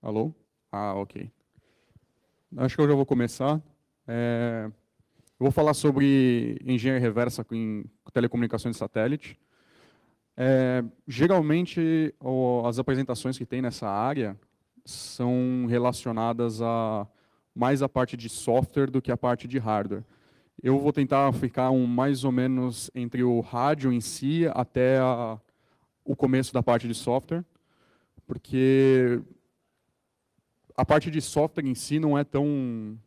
Alô? Ah, ok. Acho que eu já vou começar. Eu vou falar sobre engenharia reversa em telecomunicações de satélite. Geralmente, as apresentações que tem nessa área são relacionadas mais a parte de software do que a parte de hardware. Eu vou tentar ficar mais ou menos entre o rádio em si até o começo da parte de software, porque a parte de software em si não é tão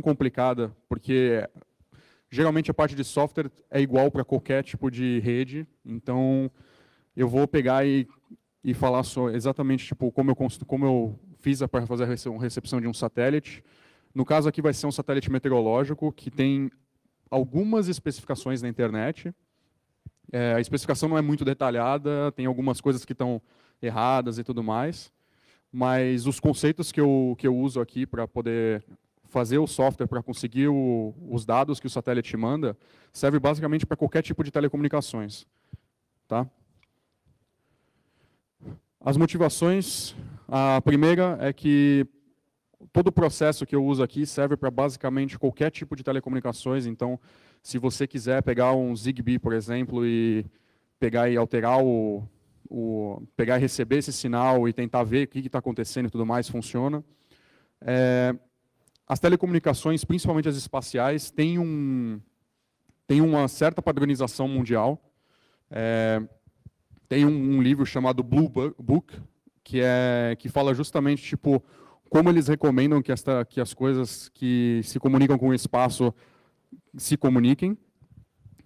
complicada, porque geralmente a parte de software é igual para qualquer tipo de rede, então eu vou pegar e falar exatamente tipo, como eu fiz para fazer a recepção de um satélite. No caso aqui vai ser um satélite meteorológico que tem algumas especificações na internet. A especificação não é muito detalhada, tem algumas coisas que estão erradas e tudo mais, mas os conceitos que eu uso aqui para poder fazer o software para conseguir os dados que o satélite manda serve basicamente para qualquer tipo de telecomunicações. Tá? As motivações, a primeira é que todo o processo que eu uso aqui serve para basicamente qualquer tipo de telecomunicações, então se você quiser pegar um Zigbee, por exemplo, e pegar e alterar pegar e receber esse sinal e tentar ver o que está acontecendo e tudo mais, funciona. As telecomunicações, principalmente as espaciais, têm uma certa padronização mundial. Tem um livro chamado Blue Book, que fala justamente tipo, como eles recomendam que as coisas que se comunicam com o espaço se comuniquem,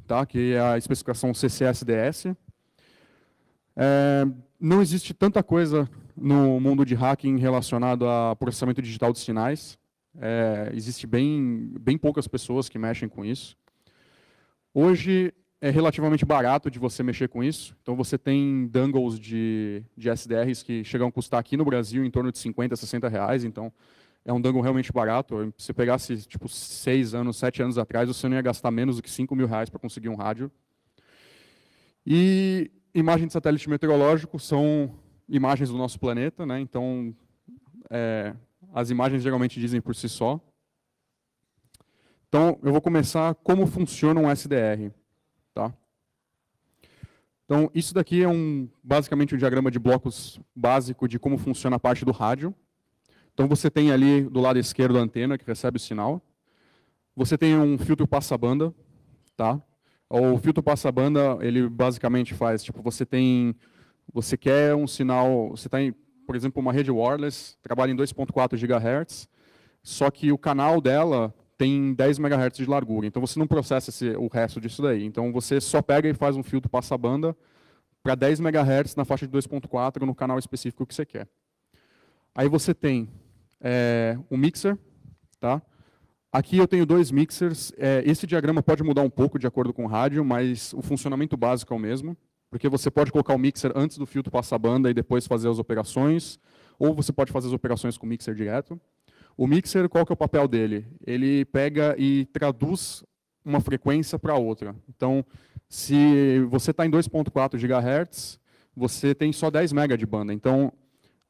tá? Que é a especificação CCSDS. Não existe tanta coisa no mundo de hacking relacionado a processamento digital de sinais. Existe bem poucas pessoas que mexem com isso. Hoje é relativamente barato de você mexer com isso. Então você tem dongles de SDRs que chegam a custar aqui no Brasil em torno de 50, 60 reais. Então é um dongle realmente barato. Se você pegasse tipo 6 anos, 7 anos atrás, você não ia gastar menos do que 5 mil reais para conseguir um rádio. E imagens de satélite meteorológico são imagens do nosso planeta, né? Então as imagens geralmente dizem por si só. Então eu vou começar como funciona um SDR. Tá? Então, isso daqui é basicamente um diagrama de blocos básico de como funciona a parte do rádio. Então, você tem ali do lado esquerdo a antena que recebe o sinal. Você tem um filtro passa-banda. Tá? O filtro passa-banda, ele basicamente faz, tipo, você quer um sinal, você tem, por exemplo, uma rede wireless, trabalha em 2.4 GHz, só que o canal dela tem 10 MHz de largura, então você não processa o resto disso daí. Então você só pega e faz um filtro passa-banda para 10 MHz na faixa de 2.4 no canal específico que você quer. Aí você tem um mixer, tá? Aqui eu tenho 2 mixers. Esse diagrama pode mudar um pouco de acordo com o rádio, mas o funcionamento básico é o mesmo, porque você pode colocar o mixer antes do filtro passa-banda e depois fazer as operações, ou você pode fazer as operações com o mixer direto. O mixer, qual que é o papel dele? Ele pega e traduz uma frequência para outra. Então, se você está em 2.4 GHz, você tem só 10 MB de banda. Então,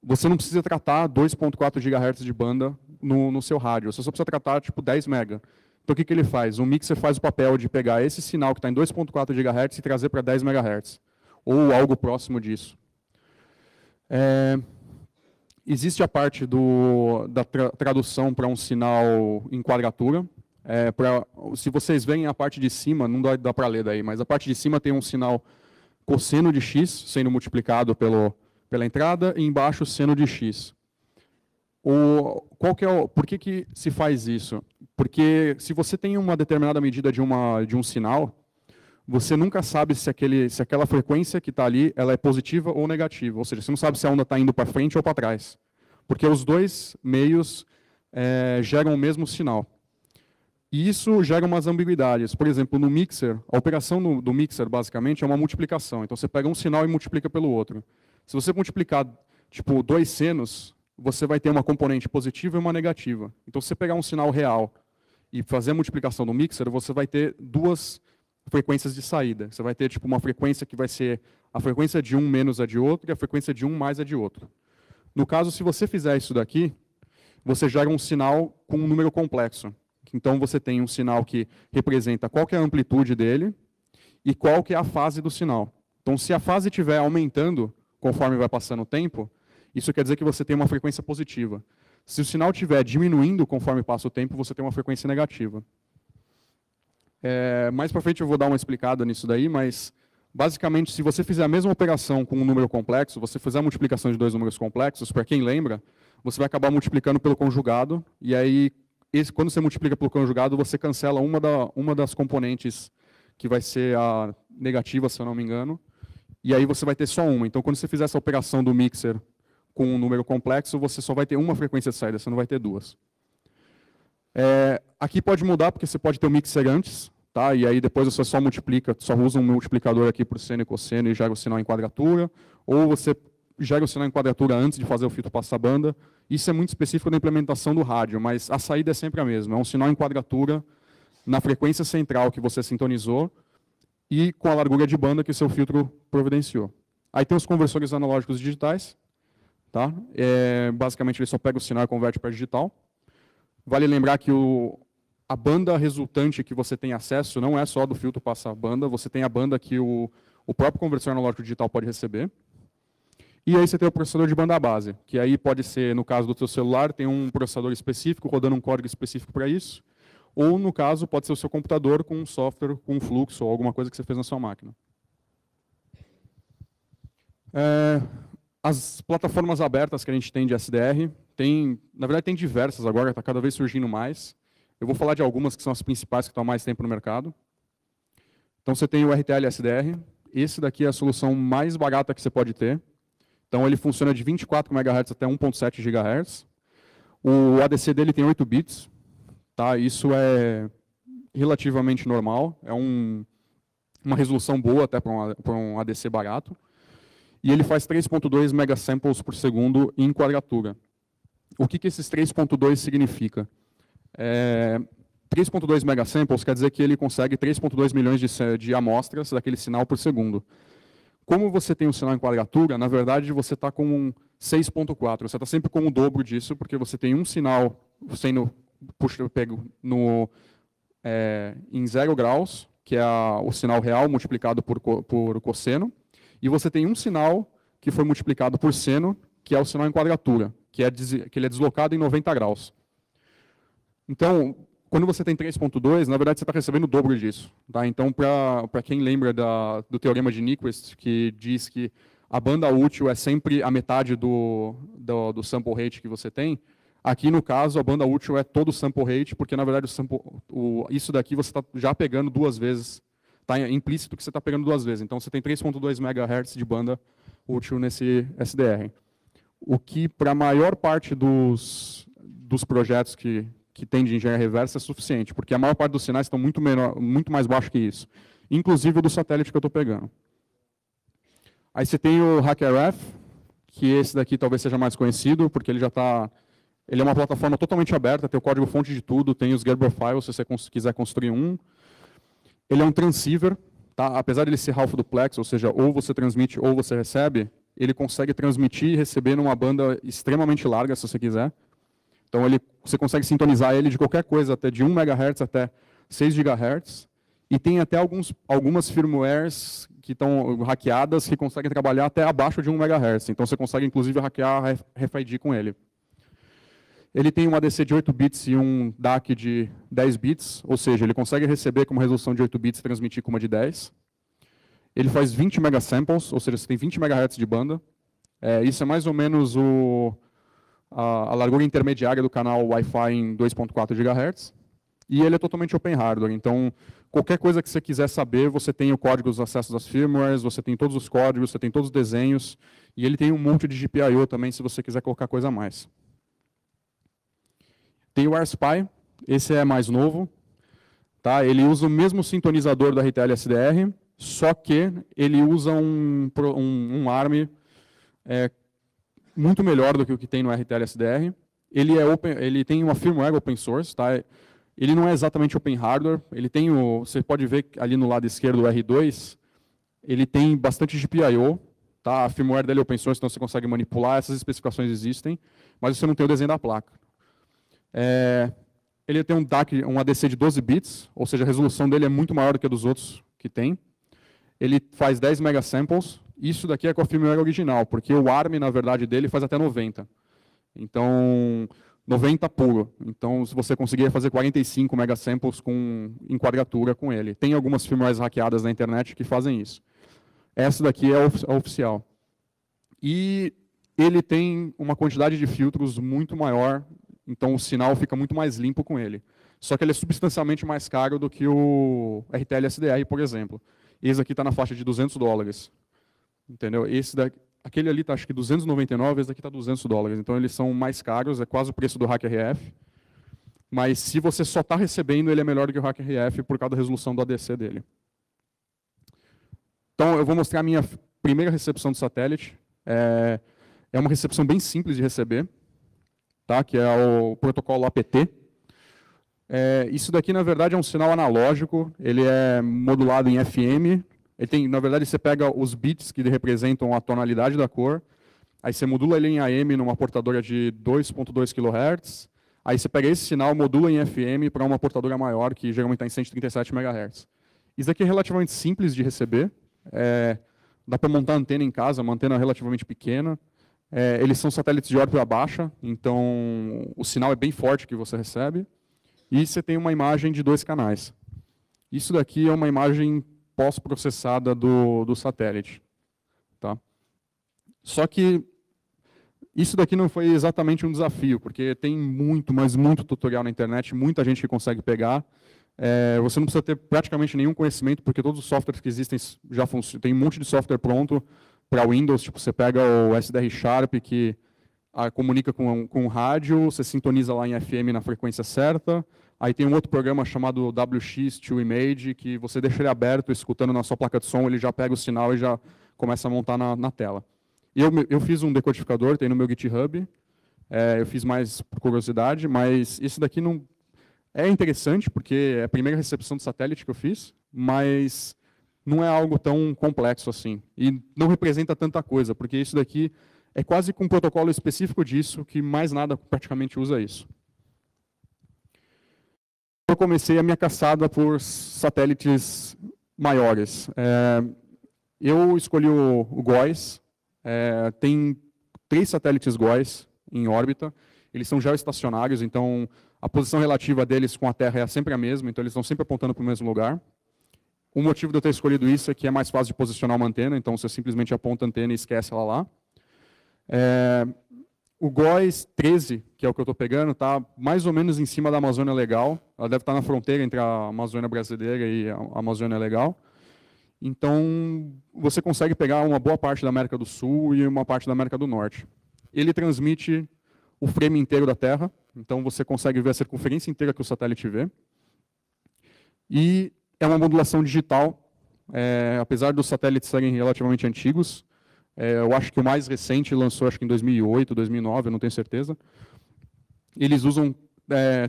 você não precisa tratar 2.4 GHz de banda no seu rádio. Você só precisa tratar tipo 10 MB. Então, o que ele faz? O mixer faz o papel de pegar esse sinal que está em 2.4 GHz e trazer para 10 MHz. Ou algo próximo disso. Existe a parte da tradução para um sinal em quadratura. Se vocês veem a parte de cima, não dá para ler daí, mas a parte de cima tem um sinal cosseno de x sendo multiplicado pela entrada e embaixo seno de x. Por que se faz isso? Porque se você tem uma determinada medida de um sinal, você nunca sabe se aquela frequência que está ali ela é positiva ou negativa. Ou seja, você não sabe se a onda está indo para frente ou para trás. Porque os dois meios geram o mesmo sinal. E isso gera umas ambiguidades. Por exemplo, no mixer, a operação do mixer, basicamente, é uma multiplicação. Então, você pega um sinal e multiplica pelo outro. Se você multiplicar tipo 2 senos, você vai ter uma componente positiva e uma negativa. Então, se você pegar um sinal real e fazer a multiplicação do mixer, você vai ter 2 frequências de saída. Você vai ter tipo uma frequência que vai ser a frequência de um menos a de outro e a frequência de um mais a de outro. No caso, se você fizer isso daqui, você gera um sinal com um número complexo. Então, você tem um sinal que representa qual que é a amplitude dele e qual que é a fase do sinal. Então, se a fase estiver aumentando conforme vai passando o tempo, isso quer dizer que você tem uma frequência positiva. Se o sinal estiver diminuindo conforme passa o tempo, você tem uma frequência negativa. Mais para frente eu vou dar uma explicada nisso daí, mas basicamente, se você fizer a mesma operação com um número complexo, você fizer a multiplicação de dois números complexos, para quem lembra, você vai acabar multiplicando pelo conjugado, e aí, quando você multiplica pelo conjugado, você cancela uma das componentes, que vai ser a negativa, se eu não me engano, e aí você vai ter só uma. Então, quando você fizer essa operação do mixer com um número complexo, você só vai ter uma frequência de saída, você não vai ter duas. Aqui pode mudar, porque você pode ter o mixer antes, tá? E aí depois você só multiplica, só usa um multiplicador aqui por seno e cosseno e gera o sinal em quadratura, ou você gera o sinal em quadratura antes de fazer o filtro passa-banda. Isso é muito específico da implementação do rádio, mas a saída é sempre a mesma. É um sinal em quadratura na frequência central que você sintonizou e com a largura de banda que o seu filtro providenciou. Aí tem os conversores analógicos digitais. Tá? Basicamente, ele só pega o sinal e converte para digital. Vale lembrar que a banda resultante que você tem acesso não é só do filtro passa-banda, você tem a banda que o próprio conversor analógico digital pode receber. E aí você tem o processador de banda base, que aí pode ser, no caso do seu celular, tem um processador específico, rodando um código específico para isso. Ou, no caso, pode ser o seu computador com um software, com um fluxo, ou alguma coisa que você fez na sua máquina. As plataformas abertas que a gente tem de SDR, na verdade tem diversas agora, está cada vez surgindo mais. Eu vou falar de algumas que são as principais que estão há mais tempo no mercado. Então você tem o RTL SDR, esse daqui é a solução mais barata que você pode ter. Então ele funciona de 24 MHz até 1.7 GHz. O ADC dele tem 8 bits, tá? Isso é relativamente normal, é uma resolução boa até para um ADC barato. E ele faz 3.2 megasamples por segundo em quadratura. O que esses 3.2 significa? 3.2 megasamples quer dizer que ele consegue 3.2 milhões de amostras daquele sinal por segundo. Como você tem um sinal em quadratura, na verdade você está com 6.4. Você está sempre com o dobro disso, porque você tem um sinal sendo pego em 0 graus, que é o sinal real multiplicado por cosseno, e você tem um sinal que foi multiplicado por seno, que é o sinal em quadratura, que ele é deslocado em 90 graus. Então, quando você tem 3.2, na verdade você está recebendo o dobro disso. Tá? Então, para quem lembra do teorema de Nyquist, que diz que a banda útil é sempre a metade do sample rate que você tem, aqui no caso a banda útil é todo o sample rate, porque na verdade isso daqui você está já pegando duas vezes. Está implícito que você está pegando duas vezes. Então, você tem 3.2 MHz de banda útil nesse SDR. O que, para a maior parte dos projetos que tem de engenharia reversa, é suficiente, porque a maior parte dos sinais estão muito mais baixos que isso. Inclusive o do satélite que eu estou pegando. Aí você tem o HackerRef, que esse daqui talvez seja mais conhecido, porque ele já está... Ele é uma plataforma totalmente aberta, tem o código-fonte de tudo, tem os Gerber Files, se você quiser construir um. Ele é um transceiver, tá? Apesar de ele ser half duplex, ou seja, ou você transmite ou você recebe, ele consegue transmitir e receber numa banda extremamente larga, se você quiser. Então você consegue sintonizar ele de qualquer coisa, até de 1 MHz até 6 GHz, e tem até algumas firmwares que estão hackeadas que conseguem trabalhar até abaixo de 1 MHz. Então você consegue, inclusive, hackear a RFID com ele. Ele tem um ADC de 8 bits e um DAC de 10 bits, ou seja, ele consegue receber com uma resolução de 8 bits e transmitir com uma de 10. Ele faz 20 megasamples, ou seja, você tem 20 MHz de banda. Isso é mais ou menos a largura intermediária do canal Wi-Fi em 2.4 GHz. E ele é totalmente open hardware, então qualquer coisa que você quiser saber, você tem o código dos acessos das firmwares, você tem todos os códigos, você tem todos os desenhos, e ele tem um monte de GPIO também, se você quiser colocar coisa a mais. Tem o AirSpy, esse é mais novo. Tá? Ele usa o mesmo sintonizador do RTL SDR, só que ele usa um ARM muito melhor do que o que tem no RTL SDR. Ele tem uma firmware open source. Tá? Ele não é exatamente open hardware. Ele tem você pode ver ali no lado esquerdo do R2, ele tem bastante GPIO. Tá? A firmware dele é open source, então você consegue manipular, essas especificações existem, mas você não tem o desenho da placa. Ele tem um DAC, um ADC de 12 bits, ou seja, a resolução dele é muito maior do que a dos outros que tem. Ele faz 10 megasamples. Isso daqui é com a firmware original, porque o ARM, na verdade, dele faz até 90. Então, 90 puro. Então, se você conseguir fazer 45 megasamples em quadratura com ele. Tem algumas firmwares hackeadas na internet que fazem isso. Essa daqui é a oficial. E ele tem uma quantidade de filtros muito maior, então o sinal fica muito mais limpo com ele. Só que ele é substancialmente mais caro do que o RTL SDR, por exemplo. Esse aqui está na faixa de $200. Entendeu? Aquele ali está acho que 299, esse daqui está $200. Então eles são mais caros, é quase o preço do HackRF. Mas se você só está recebendo, ele é melhor do que o HackRF por causa da resolução do ADC dele. Então eu vou mostrar a minha primeira recepção de satélite. É uma recepção bem simples de receber, tá? Que é o protocolo APT. Isso daqui, na verdade, é um sinal analógico. Ele é modulado em FM. Na verdade, você pega os bits que representam a tonalidade da cor, aí você modula ele em AM numa portadora de 2.2 kHz, aí você pega esse sinal, modula em FM para uma portadora maior, que geralmente está em 137 MHz. Isso daqui é relativamente simples de receber. Dá para montar antena em casa, uma antena relativamente pequena. Eles são satélites de órbita baixa, então o sinal é bem forte que você recebe. E você tem uma imagem de 2 canais. Isso daqui é uma imagem pós-processada do satélite. Tá? Só que isso daqui não foi exatamente um desafio, porque tem muito, mas muito tutorial na internet, muita gente que consegue pegar. Você não precisa ter praticamente nenhum conhecimento, porque todos os softwares que existem já funcionam. Tem um monte de software pronto para Windows, tipo, você pega o SDR Sharp, que comunica com o rádio, você sintoniza lá em FM na frequência certa. Aí tem um outro programa chamado WX2Image, que você deixa ele aberto, escutando na sua placa de som, ele já pega o sinal e já começa a montar na tela. Eu fiz um decodificador, tem no meu GitHub, eu fiz mais por curiosidade, mas isso daqui não é interessante, porque é a primeira recepção de satélite que eu fiz, mas não é algo tão complexo assim. E não representa tanta coisa, porque isso daqui é quase com um protocolo específico disso, que mais nada praticamente usa isso. Eu comecei a minha caçada por satélites maiores. Eu escolhi o GOES. Tem 3 satélites GOES em órbita. Eles são geoestacionários, então a posição relativa deles com a Terra é sempre a mesma, então eles estão sempre apontando para o mesmo lugar. O motivo de eu ter escolhido isso é que é mais fácil de posicionar uma antena, então você simplesmente aponta a antena e esquece ela lá. O GOES 13, que é o que eu estou pegando, está mais ou menos em cima da Amazônia Legal. Ela deve estar na fronteira entre a Amazônia Brasileira e a Amazônia Legal. Então, você consegue pegar uma boa parte da América do Sul e uma parte da América do Norte. Ele transmite o frame inteiro da Terra, então você consegue ver a circunferência inteira que o satélite vê. E é uma modulação digital, apesar dos satélites serem relativamente antigos. Eu acho que o mais recente lançou acho que em 2008, 2009, eu não tenho certeza. Eles usam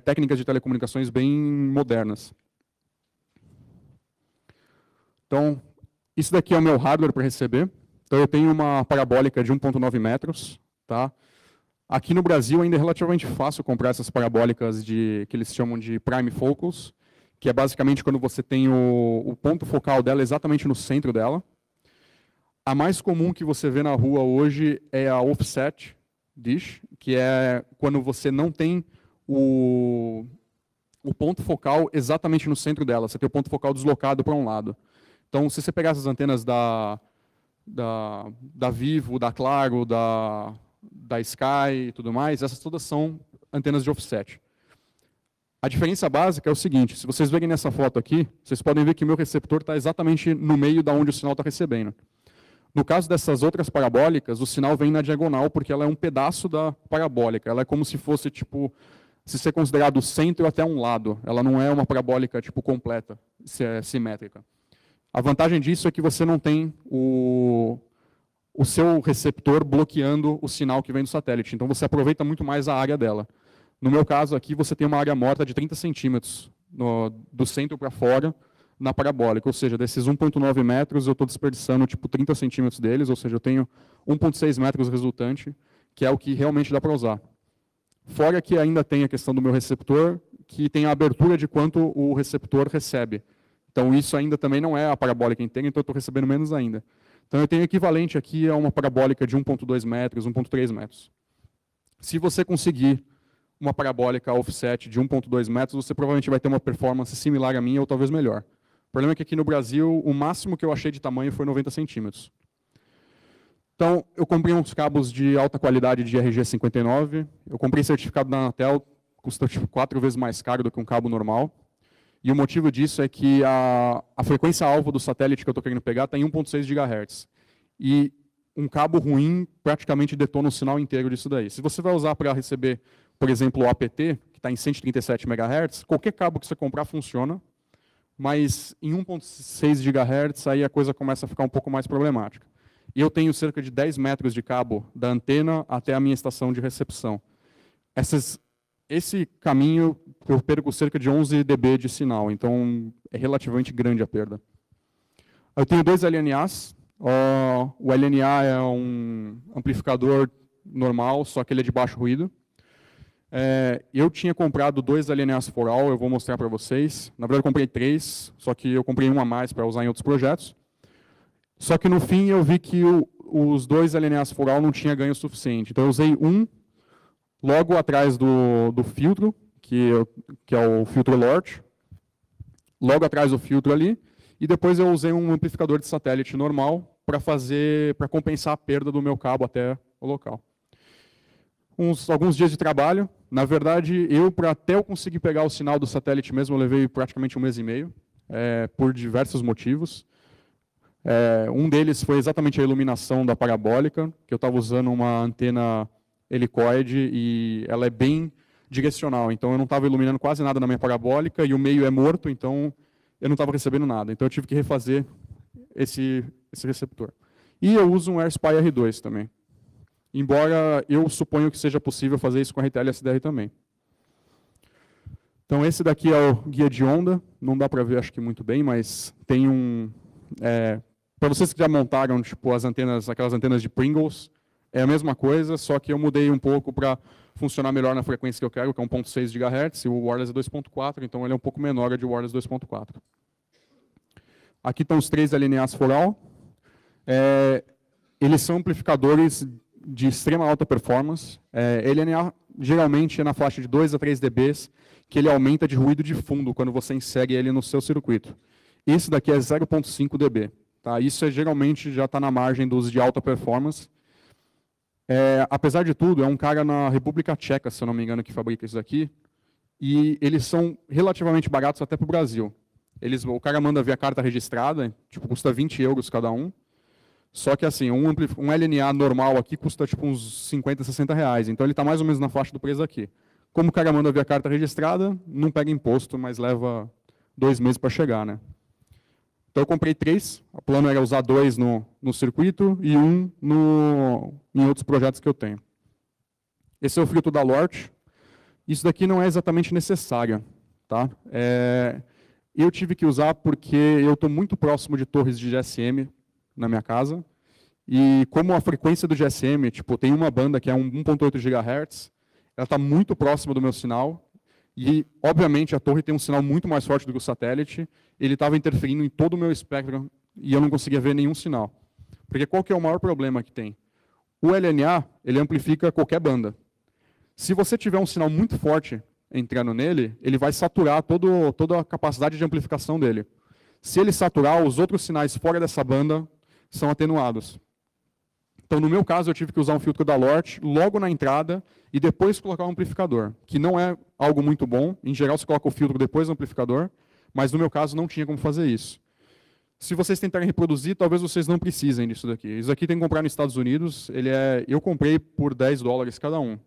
técnicas de telecomunicações bem modernas. Então, isso daqui é o meu hardware para receber. Então, eu tenho uma parabólica de 1.9 metros. Tá? Aqui no Brasil ainda é relativamente fácil comprar essas parabólicas que eles chamam de prime focus, que é basicamente quando você tem o ponto focal dela exatamente no centro dela. A mais comum que você vê na rua hoje é a offset dish, que é quando você não tem o ponto focal exatamente no centro dela, você tem o ponto focal deslocado para um lado. Então, se você pegar essas antenas da Vivo, da Claro, da Sky e tudo mais, essas todas são antenas de offset. A diferença básica é o seguinte, se vocês verem nessa foto aqui, vocês podem ver que o meu receptor está exatamente no meio da onde o sinal está recebendo. No caso dessas outras parabólicas, o sinal vem na diagonal, porque ela é um pedaço da parabólica. Ela é como se fosse, tipo, se você considerar do centro até um lado. Ela não é uma parabólica tipo, completa, simétrica. A vantagem disso é que você não tem o seu receptor bloqueando o sinal que vem do satélite. Então, você aproveita muito mais a área dela. No meu caso aqui, você tem uma área morta de 30 centímetros do centro para fora, na parabólica, ou seja, desses 1,9 metros eu estou desperdiçando tipo 30 centímetros deles, ou seja, eu tenho 1,6 metros resultante, que é o que realmente dá para usar. Fora que ainda tem a questão do meu receptor, que tem a abertura de quanto o receptor recebe. Então isso ainda também não é a parabólica inteira, então eu estou recebendo menos ainda. Então eu tenho equivalente aqui a uma parabólica de 1,2 metros, 1,3 metros. Se você conseguir uma parabólica offset de 1,2 metros, você provavelmente vai ter uma performance similar à minha ou talvez melhor. O problema é que aqui no Brasil, o máximo que eu achei de tamanho foi 90 centímetros. Então, eu comprei uns cabos de alta qualidade de RG59, eu comprei certificado da Anatel, custa tipo 4 vezes mais caro do que um cabo normal. E o motivo disso é que a frequência-alvo do satélite que eu estou querendo pegar está em 1,6 GHz. E um cabo ruim praticamente detona o sinal inteiro disso daí. Se você vai usar para receber, por exemplo, o APT, que está em 137 MHz, qualquer cabo que você comprar funciona, mas em 1,6 GHz aí a coisa começa a ficar um pouco mais problemática. E eu tenho cerca de 10 metros de cabo da antena até a minha estação de recepção. Esse caminho eu perco cerca de 11 dB de sinal, então é relativamente grande a perda. Eu tenho 2 LNAs. O LNA é um amplificador normal, só que ele é de baixo ruído. Eu tinha comprado 2 LNAs for all, eu vou mostrar para vocês. Na verdade, eu comprei 3, só que eu comprei um a mais para usar em outros projetos. Só que no fim eu vi que os 2 LNAs for all não tinha ganho suficiente. Então eu usei um logo atrás do filtro, que é o filtro LORT, logo atrás do filtro ali, e depois eu usei um amplificador de satélite normal para compensar a perda do meu cabo até o local. Alguns dias de trabalho. Na verdade, até eu conseguir pegar o sinal do satélite mesmo, eu levei praticamente 1 mês e meio, por diversos motivos. Um deles foi exatamente a iluminação da parabólica, que eu estava usando uma antena helicoide e ela é bem direcional, então eu não estava iluminando quase nada na minha parabólica e o meio é morto, então eu não estava recebendo nada. Então eu tive que refazer esse receptor. E eu uso um AirSpy R2 também. Embora eu suponho que seja possível fazer isso com a RTL SDR também. Então esse daqui é o guia de onda, não dá para ver acho que muito bem, mas tem um... para vocês que já montaram tipo, aquelas antenas de Pringles, é a mesma coisa, só que eu mudei um pouco para funcionar melhor na frequência que eu quero, que é 1,6 GHz, e o wireless é 2,4, então ele é um pouco menor de wireless 2,4. Aqui estão os 3 LNAs for all. Eles são amplificadores de extrema alta performance. LNA geralmente é na faixa de 2 a 3 dB, que ele aumenta de ruído de fundo quando você insere ele no seu circuito. Esse daqui é 0,5 dB. Tá? Isso geralmente já está na margem dos de alta performance. Apesar de tudo, é um cara na República Tcheca, se eu não me engano, que fabrica isso aqui. E eles são relativamente baratos até para o Brasil. O cara manda via carta registrada, tipo, custa 20 euros cada um. Só que assim, um LNA normal aqui custa tipo uns 50, 60 reais. Então ele está mais ou menos na faixa do preço aqui. Como o cara manda via carta registrada, não pega imposto, mas leva 2 meses para chegar, né? Então eu comprei 3, o plano era usar 2 no circuito e 1 em outros projetos que eu tenho. Esse é o filtro da LORT. Isso daqui não é exatamente necessário. Tá? Eu tive que usar porque eu estou muito próximo de torres de GSM na minha casa. E como a frequência do GSM, tipo, tem uma banda que é 1,8 GHz, ela está muito próxima do meu sinal. E, obviamente, a torre tem um sinal muito mais forte do que o satélite. Ele estava interferindo em todo o meu espectro e eu não conseguia ver nenhum sinal. Porque qual que é o maior problema que tem? O LNA, ele amplifica qualquer banda. Se você tiver um sinal muito forte entrando nele, ele vai saturar toda a capacidade de amplificação dele. Se ele saturar, os outros sinais fora dessa banda são atenuados. Então, no meu caso, eu tive que usar um filtro da LORT logo na entrada e depois colocar um amplificador, que não é algo muito bom. Em geral, você coloca o filtro depois do amplificador, mas no meu caso não tinha como fazer isso. Se vocês tentarem reproduzir, talvez vocês não precisem disso daqui. Isso aqui tem que comprar nos Estados Unidos. Eu comprei por $10 cada um.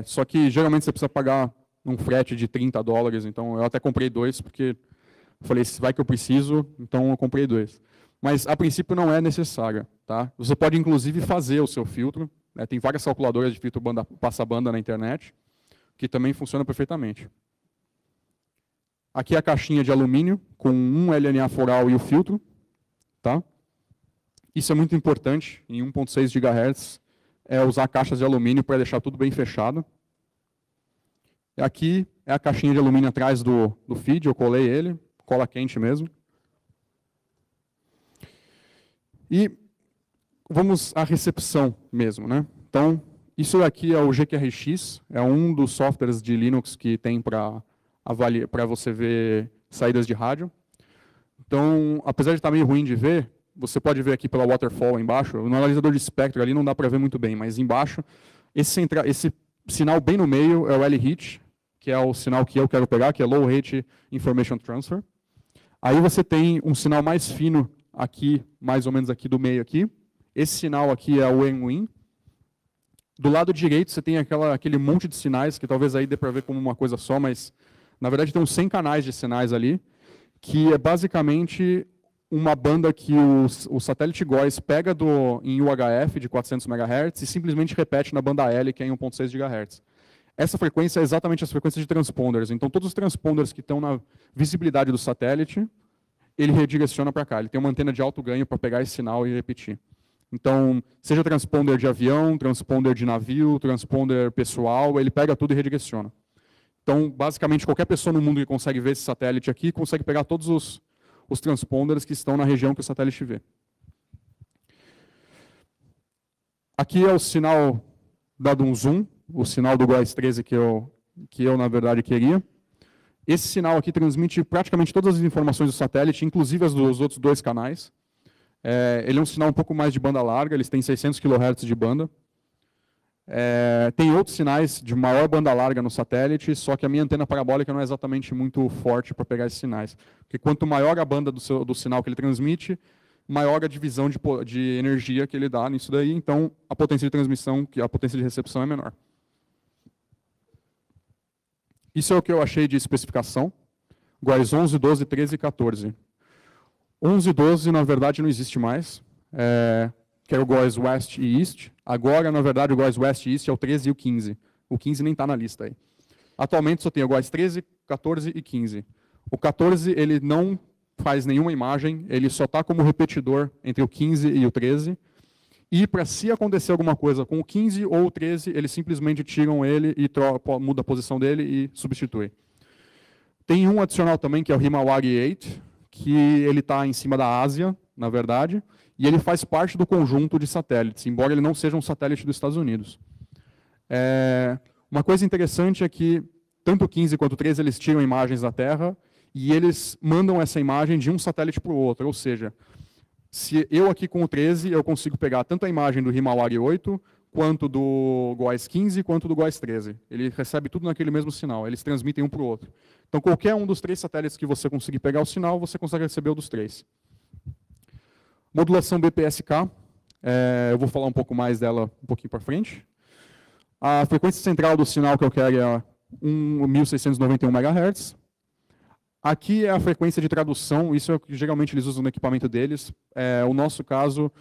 Só que geralmente você precisa pagar um frete de $30, então eu até comprei 2, porque eu falei, vai que eu preciso, então eu comprei 2. Mas, a princípio, não é necessária. Tá? Você pode, inclusive, fazer o seu filtro. Tem várias calculadoras de filtro passa-banda na internet, que também funciona perfeitamente. Aqui é a caixinha de alumínio, com um LNA foral e o filtro. Tá? Isso é muito importante, em 1.6 GHz, é usar caixas de alumínio para deixar tudo bem fechado. E aqui é a caixinha de alumínio atrás do feed, eu colei ele, cola quente mesmo. E vamos à recepção mesmo, né? Então, isso daqui é o GQRX, é um dos softwares de Linux que tem para você ver saídas de rádio. Então, apesar de estar meio ruim de ver, você pode ver aqui pela waterfall embaixo, no analisador de espectro ali não dá para ver muito bem, mas embaixo, esse sinal bem no meio é o L-Hit, que é o sinal que eu quero pegar, que é Low Rate Information Transfer. Aí você tem um sinal mais fino aqui, mais ou menos aqui do meio aqui. Esse sinal aqui é o N-Win. Do lado direito você tem aquele monte de sinais, que talvez aí dê para ver como uma coisa só, mas na verdade tem uns 100 canais de sinais ali, que é basicamente uma banda que o satélite GOES pega em UHF de 400 MHz e simplesmente repete na banda L, que é em 1.6 GHz. Essa frequência é exatamente as frequências de transponders. Então, todos os transponders que estão na visibilidade do satélite, ele redireciona para cá. Ele tem uma antena de alto ganho para pegar esse sinal e repetir. Então, seja transponder de avião, transponder de navio, transponder pessoal, ele pega tudo e redireciona. Então, basicamente, qualquer pessoa no mundo que consegue ver esse satélite aqui, consegue pegar todos os transponders que estão na região que o satélite vê. Aqui é o sinal dado um zoom, o sinal do GOES 13 que eu, na verdade, queria. Esse sinal aqui transmite praticamente todas as informações do satélite, inclusive as dos outros dois canais. Ele é um sinal um pouco mais de banda larga, eles têm 600 kHz de banda. Tem outros sinais de maior banda larga no satélite, só que a minha antena parabólica não é exatamente muito forte para pegar esses sinais. Porque quanto maior a banda do sinal que ele transmite, maior a divisão de energia que ele dá nisso daí, então a potência de transmissão, a potência de recepção é menor. Isso é o que eu achei de especificação. GOES 11, 12, 13 e 14. 11 e 12, na verdade, não existe mais. Que é o GOES West e East. Agora, na verdade, o GOES West e East é o 13 e o 15. O 15 nem está na lista aí. Atualmente só tem o GOES 13, 14 e 15. O 14 ele não faz nenhuma imagem, ele só está como repetidor entre o 15 e o 13. E para se acontecer alguma coisa com o 15 ou o 13, eles simplesmente tiram ele e muda a posição dele e substitui. Tem um adicional também, que é o Himawari 8, que ele está em cima da Ásia, na verdade, e ele faz parte do conjunto de satélites, embora ele não seja um satélite dos Estados Unidos. Uma coisa interessante é que tanto o 15 quanto o 13 eles tiram imagens da Terra e eles mandam essa imagem de um satélite para o outro, ou seja, se eu aqui com o 13, eu consigo pegar tanto a imagem do Himawari 8, quanto do GOES 15, quanto do GOES 13. Ele recebe tudo naquele mesmo sinal, eles transmitem um para o outro. Então, qualquer um dos 3 satélites que você conseguir pegar o sinal, você consegue receber o dos 3. Modulação BPSK, eu vou falar um pouco mais dela um pouquinho para frente. A frequência central do sinal que eu quero é 1.691 MHz. Aqui é a frequência de tradução, isso é o que geralmente eles usam no equipamento deles. No nosso caso,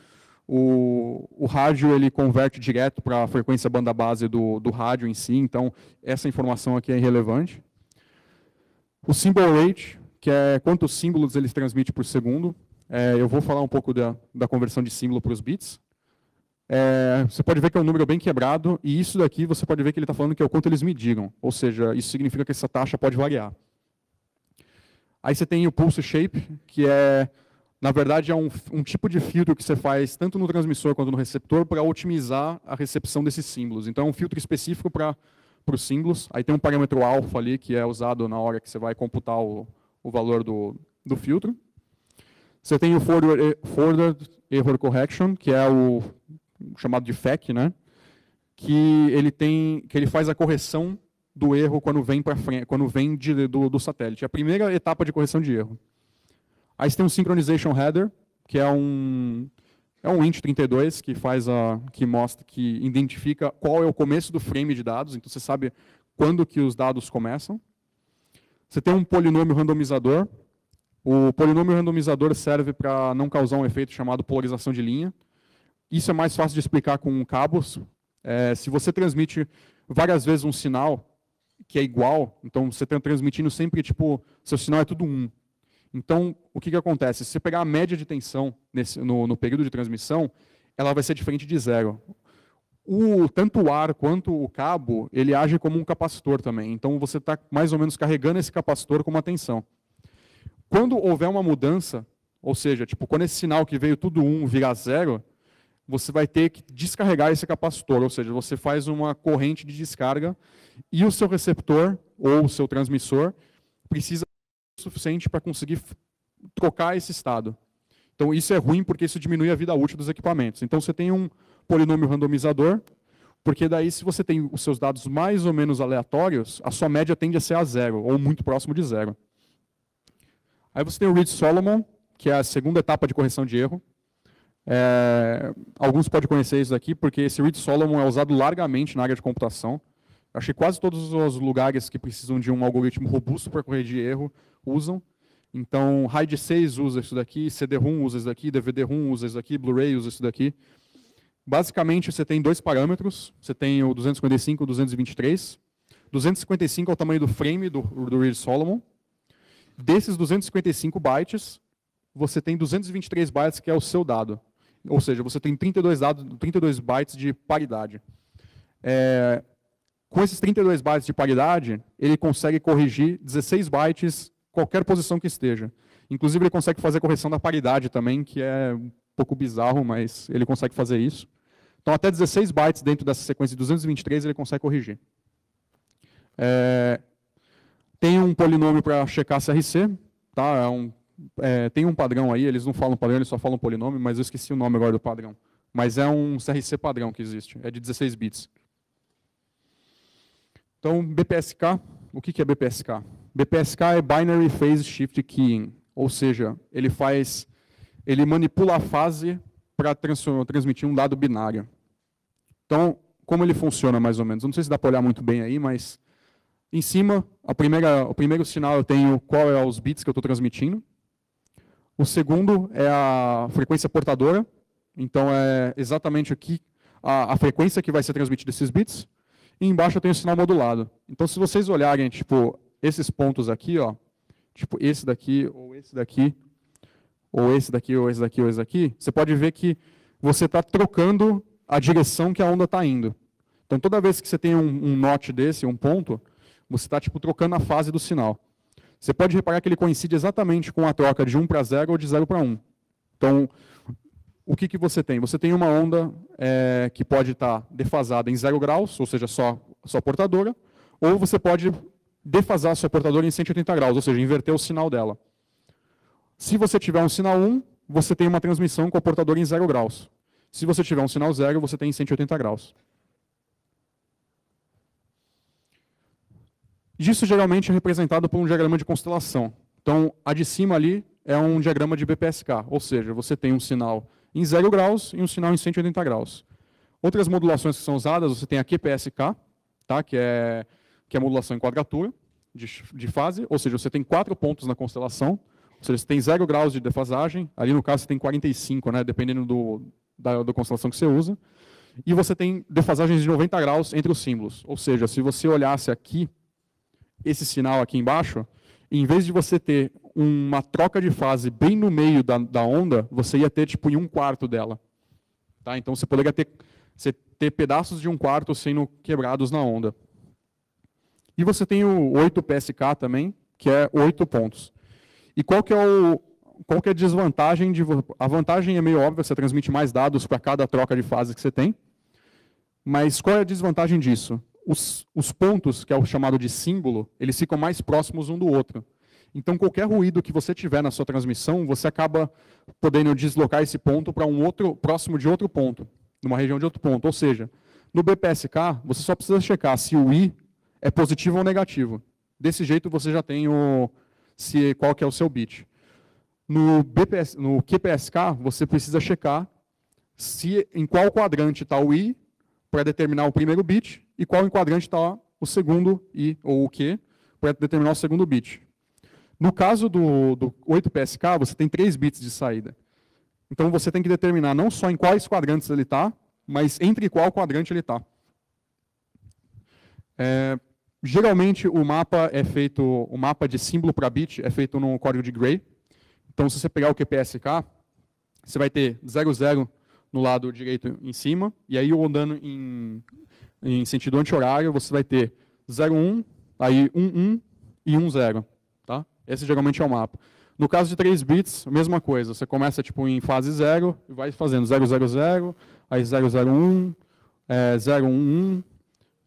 o rádio ele converte direto para a frequência banda base do rádio em si, então essa informação aqui é irrelevante. O symbol rate, que é quantos símbolos eles transmitem por segundo. Eu vou falar um pouco da conversão de símbolo para os bits. Você pode ver que é um número bem quebrado, e isso daqui você pode ver que ele está falando que é o quanto eles mediram, ou seja, isso significa que essa taxa pode variar. Aí você tem o pulse shape, que na verdade, é um tipo de filtro que você faz tanto no transmissor quanto no receptor para otimizar a recepção desses símbolos. Então, é um filtro específico para os símbolos. Aí tem um parâmetro alfa ali, que é usado na hora que você vai computar o valor do filtro. Você tem o Forward Error Correction, que é o chamado de FEC, né? que ele faz a correção do erro quando vem para frente, quando vem do satélite. É a primeira etapa de correção de erro. Aí você tem um Synchronization Header, que é um int32 que identifica qual é o começo do frame de dados, então você sabe quando que os dados começam. Você tem um polinômio randomizador. O polinômio randomizador serve para não causar um efeito chamado polarização de linha. Isso é mais fácil de explicar com cabos. Se você transmite várias vezes um sinal que é igual, então você está transmitindo sempre, tipo, seu sinal é tudo 1. Então, o que acontece? Se você pegar a média de tensão no período de transmissão, ela vai ser diferente de 0. Tanto o ar quanto o cabo, ele age como um capacitor também. Então, você está mais ou menos carregando esse capacitor com uma tensão. Quando houver uma mudança, ou seja, tipo, quando esse sinal que veio tudo 1 virar 0, você vai ter que descarregar esse capacitor, ou seja, você faz uma corrente de descarga e o seu receptor ou o seu transmissor precisa ser suficiente para conseguir trocar esse estado. Então, isso é ruim porque isso diminui a vida útil dos equipamentos. Então, você tem um polinômio randomizador, porque daí, se você tem os seus dados mais ou menos aleatórios, a sua média tende a ser a 0, ou muito próximo de 0. Aí você tem o Reed-Solomon, que é a segunda etapa de correção de erro. Alguns podem conhecer isso daqui, porque esse Reed-Solomon é usado largamente na área de computação. Acho que quase todos os lugares que precisam de um algoritmo robusto para corrigir erro usam. Então, RAID 6 usa isso daqui, CD-ROM usa isso daqui, DVD-ROM usa isso daqui, Blu-ray usa isso daqui. Basicamente, você tem 2 parâmetros. Você tem o 255 e o 223. 255 é o tamanho do frame do Reed-Solomon. Desses 255 bytes, você tem 223 bytes, que é o seu dado. Ou seja, você tem 32 bytes de paridade. Com esses 32 bytes de paridade, ele consegue corrigir 16 bytes qualquer posição que esteja. Inclusive, ele consegue fazer a correção da paridade também, que é um pouco bizarro, mas ele consegue fazer isso. Então, até 16 bytes dentro dessa sequência de 223, ele consegue corrigir. Tem um polinômio para checar CRC. Tá? Tem um padrão aí, eles não falam padrão, eles só falam polinômio, mas eu esqueci o nome agora do padrão. Mas é um CRC padrão que existe, é de 16 bits. Então, BPSK, o que é BPSK? BPSK é Binary Phase Shift Keying, ou seja, ele manipula a fase para transmitir um dado binário. Então, como ele funciona mais ou menos? Não sei se dá para olhar muito bem aí, mas em cima, o primeiro sinal eu tenho qual é os bits que eu estou transmitindo. O segundo é a frequência portadora, então é exatamente aqui a frequência que vai ser transmitida esses bits. E embaixo eu tenho o sinal modulado. Então, se vocês olharem, tipo, esses pontos aqui, ó, tipo esse daqui, ou esse daqui, ou esse daqui, ou esse daqui, ou esse daqui, você pode ver que você está trocando a direção que a onda está indo. Então, toda vez que você tem um notch desse, um ponto, você está tipo, trocando a fase do sinal. Você pode reparar que ele coincide exatamente com a troca de 1 para 0 ou de 0 para 1. Então, o que você tem? Você tem uma onda que pode estar defasada em 0 graus, ou seja, só portadora, ou você pode defasar a sua portadora em 180 graus, ou seja, inverter o sinal dela. Se você tiver um sinal 1, você tem uma transmissão com a portadora em 0 graus. Se você tiver um sinal 0, você tem em 180 graus. Isso geralmente é representado por um diagrama de constelação. Então, a de cima ali é um diagrama de BPSK, ou seja, você tem um sinal em 0 graus e um sinal em 180 graus. Outras modulações que são usadas, você tem a QPSK, tá? que é modulação em quadratura de fase, ou seja, você tem 4 pontos na constelação, ou seja, você tem 0 graus de defasagem, ali no caso você tem 45, né? Dependendo da constelação que você usa, e você tem defasagens de 90 graus entre os símbolos, ou seja, se você olhasse aqui, esse sinal aqui embaixo, em vez de você ter uma troca de fase bem no meio da onda, você ia ter tipo em 1/4 dela. Tá? Então você poderia ter pedaços de 1/4 sendo quebrados na onda. E você tem o 8PSK também, que é 8 pontos. E qual que é a desvantagem? A vantagem é meio óbvia, você transmite mais dados para cada troca de fase que você tem. Mas qual é a desvantagem disso? Os pontos, que é o chamado de símbolo, eles ficam mais próximos um do outro. Então, qualquer ruído que você tiver na sua transmissão, você acaba podendo deslocar esse ponto para próximo de outro ponto, numa região de outro ponto. Ou seja, no BPSK, você só precisa checar se o I é positivo ou negativo. Desse jeito, você já tem qual que é o seu bit. No QPSK, você precisa checar em qual quadrante está o I, para determinar o primeiro bit, e qual quadrante está o segundo I, ou o Q, para determinar o segundo bit. No caso do 8PSK, você tem 3 bits de saída. Então, você tem que determinar não só em quais quadrantes ele está, mas entre qual quadrante ele está. Geralmente, o mapa de símbolo para bit é feito no código de Gray. Então, se você pegar o QPSK, você vai ter 00 no lado direito em cima, e aí andando em sentido anti-horário, você vai ter 01, aí 11 e 10. Tá? Esse geralmente é o mapa. No caso de 3 bits, a mesma coisa. Você começa tipo, em fase 0 e vai fazendo 000, aí 001,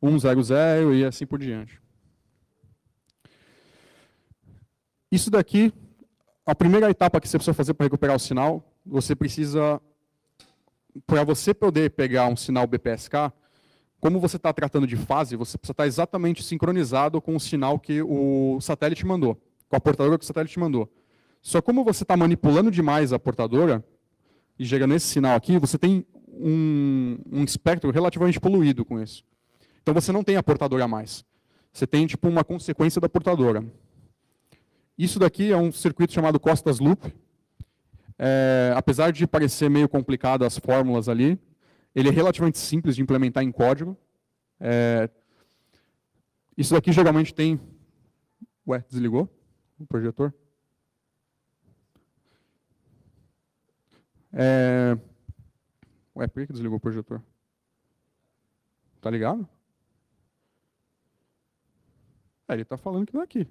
011, 100 e assim por diante. Isso daqui, a primeira etapa que você precisa fazer para recuperar o sinal, você precisa, para você poder pegar um sinal BPSK, como você está tratando de fase, você precisa estar exatamente sincronizado com o sinal que o satélite mandou, com a portadora que o satélite mandou. Só como você está manipulando demais a portadora, e gerando esse sinal aqui, você tem um espectro relativamente poluído com isso. Então você não tem a portadora a mais. Você tem tipo uma consequência da portadora. Isso daqui é um circuito chamado Costas Loop. Apesar de parecer meio complicado as fórmulas ali, ele é relativamente simples de implementar em código. Isso daqui geralmente tem... Ué, desligou o projetor? Ué, por que desligou o projetor? Tá ligado? Ele está falando que não é aqui.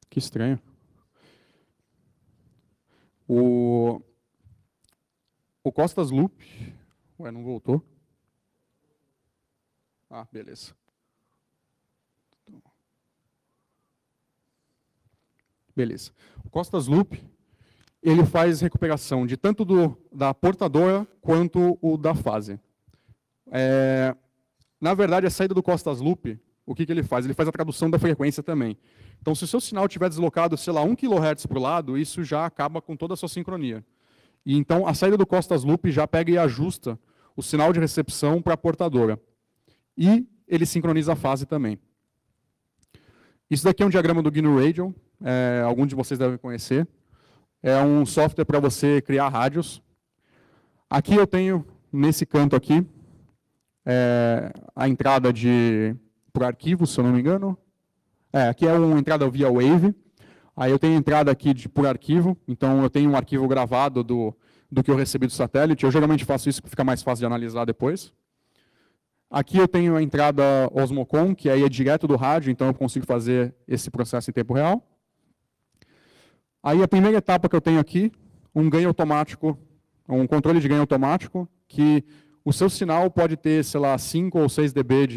Que estranho. O Costas Loop... Ué, não voltou? Ah, beleza. Beleza. O Costas Loop, ele faz recuperação de tanto da portadora quanto o da fase. Na verdade, a saída do Costas Loop, o que ele faz? Ele faz a tradução da frequência também. Então, se o seu sinal estiver deslocado, sei lá, 1 kHz para o lado, isso já acaba com toda a sua sincronia. E então, a saída do Costas Loop já pega e ajusta o sinal de recepção para a portadora. E ele sincroniza a fase também. Isso daqui é um diagrama do GNU Radio, alguns de vocês devem conhecer. É um software para você criar rádios. Aqui eu tenho, nesse canto aqui, a entrada por arquivo, se eu não me engano. Aqui é uma entrada via Wave. Aí eu tenho entrada aqui por arquivo, então eu tenho um arquivo gravado do que eu recebi do satélite. Eu geralmente faço isso porque fica mais fácil de analisar depois. Aqui eu tenho a entrada Osmocom, que aí é direto do rádio, então eu consigo fazer esse processo em tempo real. Aí a primeira etapa que eu tenho aqui, um ganho automático, um controle de ganho automático, que o seu sinal pode ter, sei lá, 5 ou 6 dB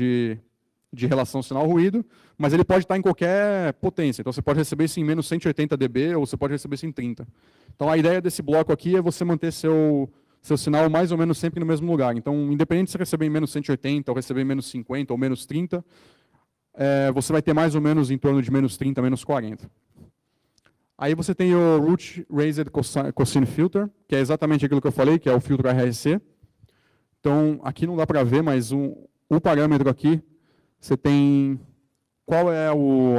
de relação sinal-ruído, mas ele pode estar em qualquer potência. Então você pode receber isso em menos 180 dB ou você pode receber isso em 30. Então a ideia desse bloco aqui é você manter seu sinal mais ou menos sempre no mesmo lugar. Então, independente de você receber em menos 180 ou receber em menos 50 ou menos 30, você vai ter mais ou menos em torno de menos 30, menos 40. Aí você tem o Root Raised Cosine Filter, que é exatamente aquilo que eu falei, que é o filtro RRC. Então, aqui não dá para ver, mas o parâmetro aqui, você tem qual é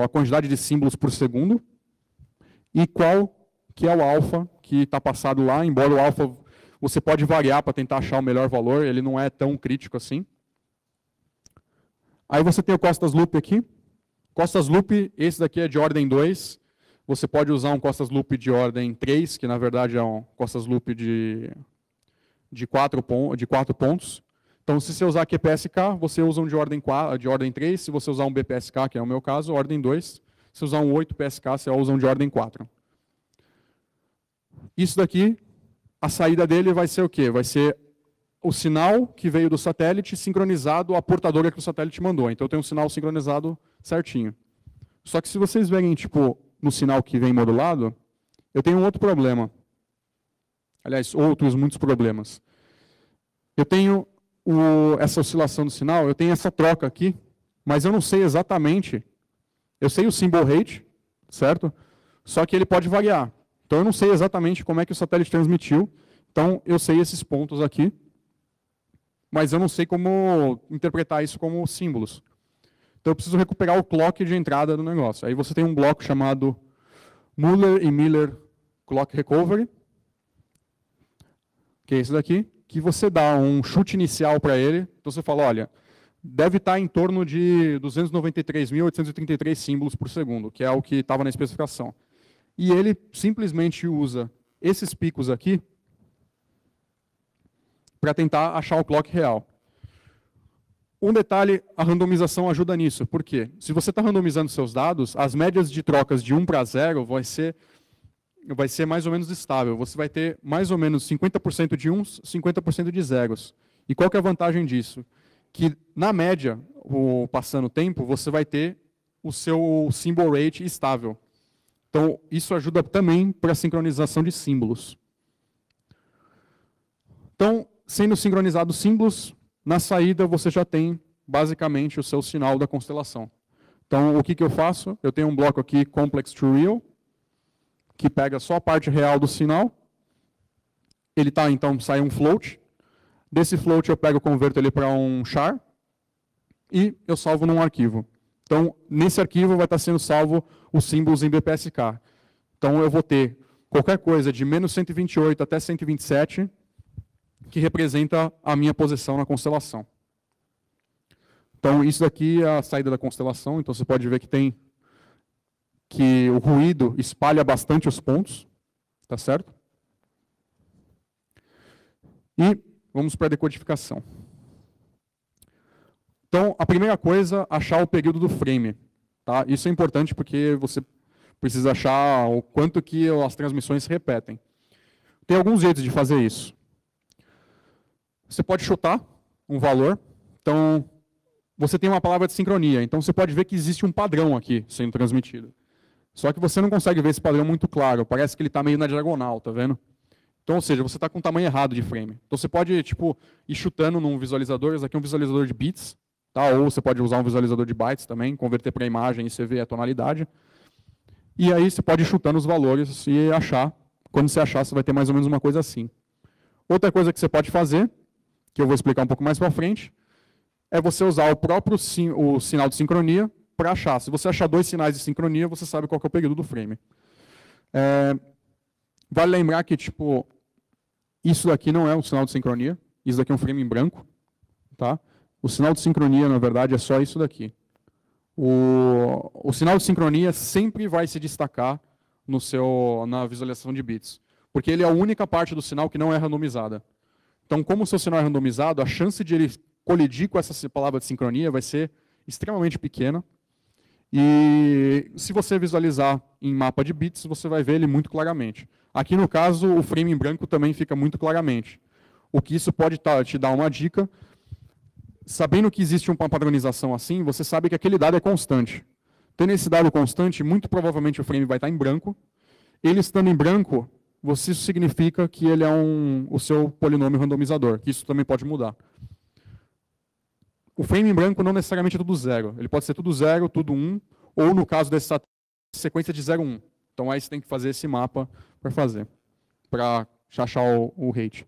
a quantidade de símbolos por segundo e qual que é o alfa que está passado lá, embora o alfa você pode variar para tentar achar o melhor valor, ele não é tão crítico assim. Aí você tem o Costas Loop aqui. Costas Loop, esse daqui é de ordem 2. Você pode usar um Costas Loop de ordem 3, que na verdade é um Costas Loop de 4 pontos. Então, se você usar QPSK, você usa um de ordem 3. Se você usar um BPSK, que é o meu caso, ordem 2. Se usar um 8PSK, você usa um de ordem 4. Isso daqui, a saída dele vai ser o quê? Vai ser o sinal que veio do satélite sincronizado à portadora que o satélite mandou. Então, eu tenho um sinal sincronizado certinho. Só que se vocês verem, tipo, no sinal que vem modulado, eu tenho um outro problema. Aliás, muitos problemas. Eu tenho essa oscilação do sinal, eu tenho essa troca aqui, mas eu não sei exatamente. Eu sei o symbol rate, certo? Só que ele pode variar. Então, eu não sei exatamente como é que o satélite transmitiu. Então, eu sei esses pontos aqui, mas eu não sei como interpretar isso como símbolos. Então, eu preciso recuperar o clock de entrada do negócio. Aí você tem um bloco chamado Muller e Miller Clock Recovery, que é esse daqui, que você dá um chute inicial para ele. Então, você fala, olha, deve estar em torno de 293.833 símbolos por segundo, que é o que estava na especificação. E ele simplesmente usa esses picos aqui para tentar achar o clock real. Um detalhe, a randomização ajuda nisso. Por quê? Se você está randomizando seus dados, as médias de trocas de 1 para 0 vai ser mais ou menos estável. Você vai ter mais ou menos 50% de uns, 50% de zeros. E qual que é a vantagem disso? Que, na média, passando o tempo, você vai ter o seu symbol rate estável. Então, isso ajuda também para a sincronização de símbolos. Então, sendo sincronizados símbolos, na saída você já tem, basicamente, o seu sinal da constelação. Então, o que eu faço? Eu tenho um bloco aqui, complex to real, que pega só a parte real do sinal. Ele tá, então, sai um float. Desse float eu pego e converto ele para um char e eu salvo num arquivo. Então, nesse arquivo vai estar sendo salvo os símbolos em BPSK. Então, eu vou ter qualquer coisa de menos 128 até 127, que representa a minha posição na constelação. Então, isso daqui é a saída da constelação. Então, você pode ver que o ruído espalha bastante os pontos. Tá certo? E vamos para a decodificação. Então, a primeira coisa, achar o período do frame. Tá? Isso é importante porque você precisa achar o quanto que as transmissões se repetem. Tem alguns jeitos de fazer isso. Você pode chutar um valor. Então, você tem uma palavra de sincronia. Então, você pode ver que existe um padrão aqui sendo transmitido. Só que você não consegue ver esse padrão muito claro. Parece que ele está meio na diagonal, tá vendo? Então, ou seja, você está com o tamanho errado de frame. Então, você pode tipo, ir chutando num visualizador. Esse aqui é um visualizador de bits. Tá? Ou você pode usar um visualizador de bytes também, converter para imagem e você vê a tonalidade. E aí você pode ir chutando os valores e achar. Quando você achar, você vai ter mais ou menos uma coisa assim. Outra coisa que você pode fazer, que eu vou explicar um pouco mais para frente, é você usar o próprio sinal de sincronia para achar. Se você achar dois sinais de sincronia, você sabe qual que é o período do frame. Vale lembrar que tipo, isso daqui não é um sinal de sincronia, isso daqui é um frame em branco. Tá? O sinal de sincronia, na verdade, é só isso daqui. O sinal de sincronia sempre vai se destacar na visualização de bits, porque ele é a única parte do sinal que não é randomizada. Então, como o seu sinal é randomizado, a chance de ele colidir com essa palavra de sincronia vai ser extremamente pequena. E se você visualizar em mapa de bits, você vai ver ele muito claramente. Aqui, no caso, o frame em branco também fica muito claramente. O que isso pode te dar uma dica. Sabendo que existe uma padronização assim, você sabe que aquele dado é constante. Tendo esse dado constante, muito provavelmente o frame vai estar em branco. Ele estando em branco, isso significa que ele é o seu polinômio randomizador, que isso também pode mudar. O frame em branco não necessariamente é tudo zero. Ele pode ser tudo zero, tudo 1, ou no caso dessa sequência de 0, 1. Então aí você tem que fazer esse mapa para achar o rate.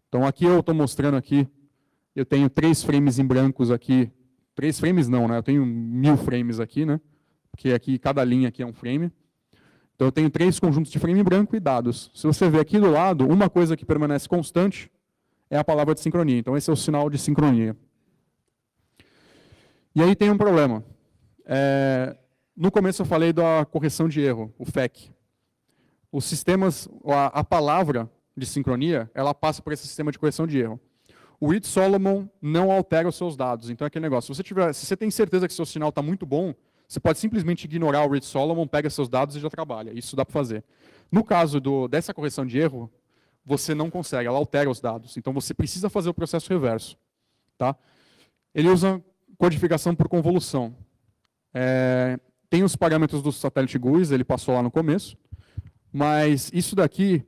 Então aqui eu estou mostrando aqui, eu tenho 3 frames em brancos aqui. 3 frames não, né? Eu tenho 1000 frames aqui, né? Porque aqui cada linha aqui é um frame. Então eu tenho 3 conjuntos de frame em branco e dados. Se você ver aqui do lado, uma coisa que permanece constante é a palavra de sincronia. Então esse é o sinal de sincronia. E aí tem um problema. No começo eu falei da correção de erro, o FEC. Os sistemas, a palavra de sincronia, ela passa por esse sistema de correção de erro. O Reed Solomon não altera os seus dados. Então é aquele negócio, se você tem certeza que seu sinal está muito bom, você pode simplesmente ignorar o Reed Solomon, pega seus dados e já trabalha. Isso dá para fazer. No caso dessa correção de erro, você não consegue, ela altera os dados. Então você precisa fazer o processo reverso. Tá? Ele usa codificação por convolução. Tem os parâmetros do satélite GUIs, ele passou lá no começo, mas isso daqui,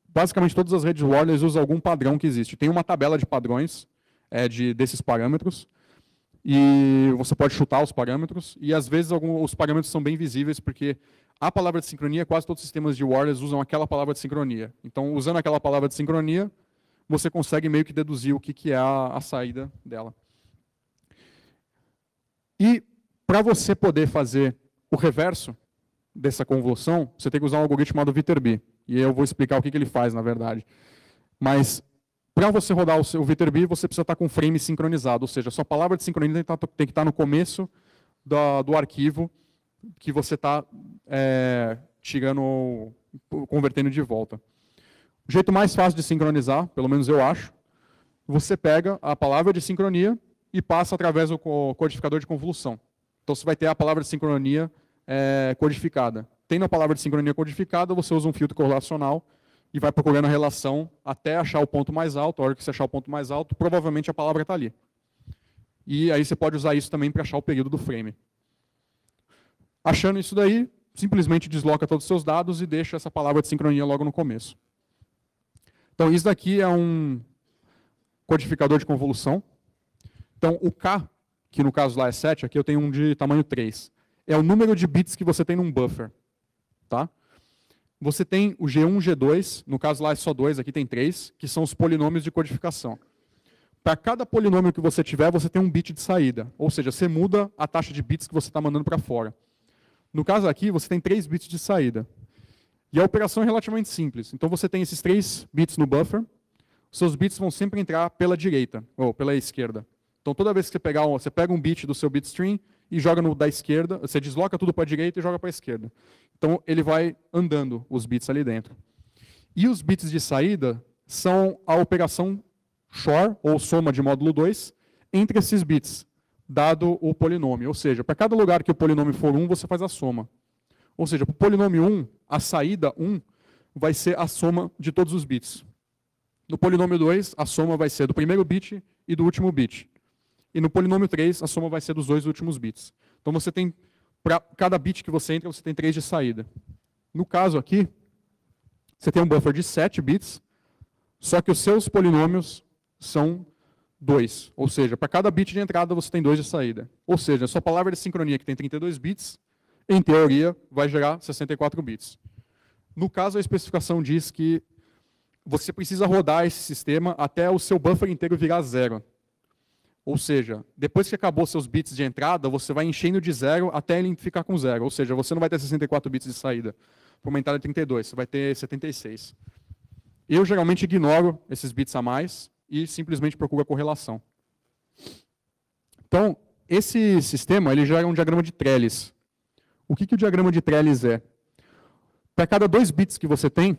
basicamente todas as redes wireless usam algum padrão que existe. Tem uma tabela de padrões desses parâmetros, e você pode chutar os parâmetros, e às vezes os parâmetros são bem visíveis, porque a palavra de sincronia, quase todos os sistemas de wireless usam aquela palavra de sincronia. Então, usando aquela palavra de sincronia, você consegue meio que deduzir o que é a saída dela. E para você poder fazer o reverso dessa convolução, você tem que usar um algoritmo chamado Viterbi. E eu vou explicar o que ele faz, na verdade. Mas, Para você rodar o seu Viterbi, você precisa estar com o frame sincronizado, ou seja, a sua palavra de sincronia tem que estar no começo do arquivo que você está convertendo de volta. O jeito mais fácil de sincronizar, pelo menos eu acho, você pega a palavra de sincronia e passa através do codificador de convolução. Então você vai ter a palavra de sincronia codificada. Tendo a palavra de sincronia codificada, você usa um filtro correlacional e vai procurando a relação até achar o ponto mais alto. A hora que você achar o ponto mais alto, provavelmente a palavra está ali. E aí você pode usar isso também para achar o período do frame. Achando isso daí, simplesmente desloca todos os seus dados e deixa essa palavra de sincronia logo no começo. Então, isso daqui é um codificador de convolução. Então, o K, que no caso lá é 7, aqui eu tenho um de tamanho 3. É o número de bits que você tem num buffer. Tá? Você tem o G1, G2, no caso lá é só 2, aqui tem 3, que são os polinômios de codificação. Para cada polinômio que você tiver, você tem um bit de saída. Ou seja, você muda a taxa de bits que você está mandando para fora. No caso aqui, você tem 3 bits de saída. E a operação é relativamente simples. Então você tem esses 3 bits no buffer, seus bits vão sempre entrar pela direita, ou pela esquerda. Então toda vez que você pega um bit do seu bitstream e joga no da esquerda, você desloca tudo para a direita e joga para a esquerda. Então ele vai andando os bits ali dentro. E os bits de saída são a operação XOR, ou soma de módulo 2, entre esses bits, dado o polinômio. Ou seja, para cada lugar que o polinômio for 1, você faz a soma. Ou seja, para o polinômio 1, a saída 1 vai ser a soma de todos os bits. No polinômio 2, a soma vai ser do primeiro bit e do último bit. E no polinômio 3, a soma vai ser dos 2 últimos bits. Então você tem, para cada bit que você entra, você tem 3 de saída. No caso aqui, você tem um buffer de 7 bits, só que os seus polinômios são 2. Ou seja, para cada bit de entrada, você tem 2 de saída. Ou seja, a sua palavra de sincronia, que tem 32 bits, em teoria, vai gerar 64 bits. No caso, a especificação diz que você precisa rodar esse sistema até o seu buffer inteiro virar 0. Ou seja, depois que acabou seus bits de entrada, você vai enchendo de 0 até ele ficar com 0. Ou seja, você não vai ter 64 bits de saída. Para uma entrada de 32, você vai ter 76. Eu geralmente ignoro esses bits a mais e simplesmente procuro a correlação. Então, esse sistema ele gera um diagrama de trellis. O que o diagrama de trellis é? Para cada 2 bits que você tem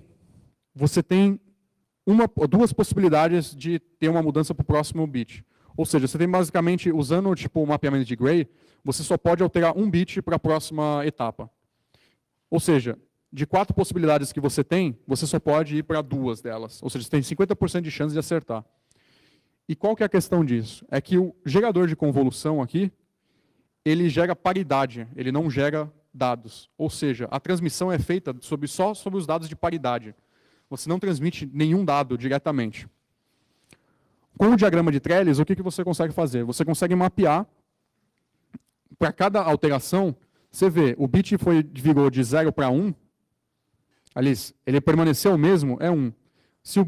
duas possibilidades de ter uma mudança para o próximo bit. Ou seja, você tem basicamente, usando tipo, o mapeamento de Gray, você só pode alterar um bit para a próxima etapa. Ou seja, de 4 possibilidades que você tem, você só pode ir para 2 delas. Ou seja, você tem 50% de chance de acertar. E qual que é a questão disso? É que o gerador de convolução aqui, ele gera paridade, ele não gera dados. Ou seja, a transmissão é feita só sobre os dados de paridade. Você não transmite nenhum dado diretamente. Com o diagrama de trellis, o que você consegue fazer? Você consegue mapear, para cada alteração, você vê, o bit virou de 0 para 1, aliás, ele permaneceu o mesmo, é 1. Se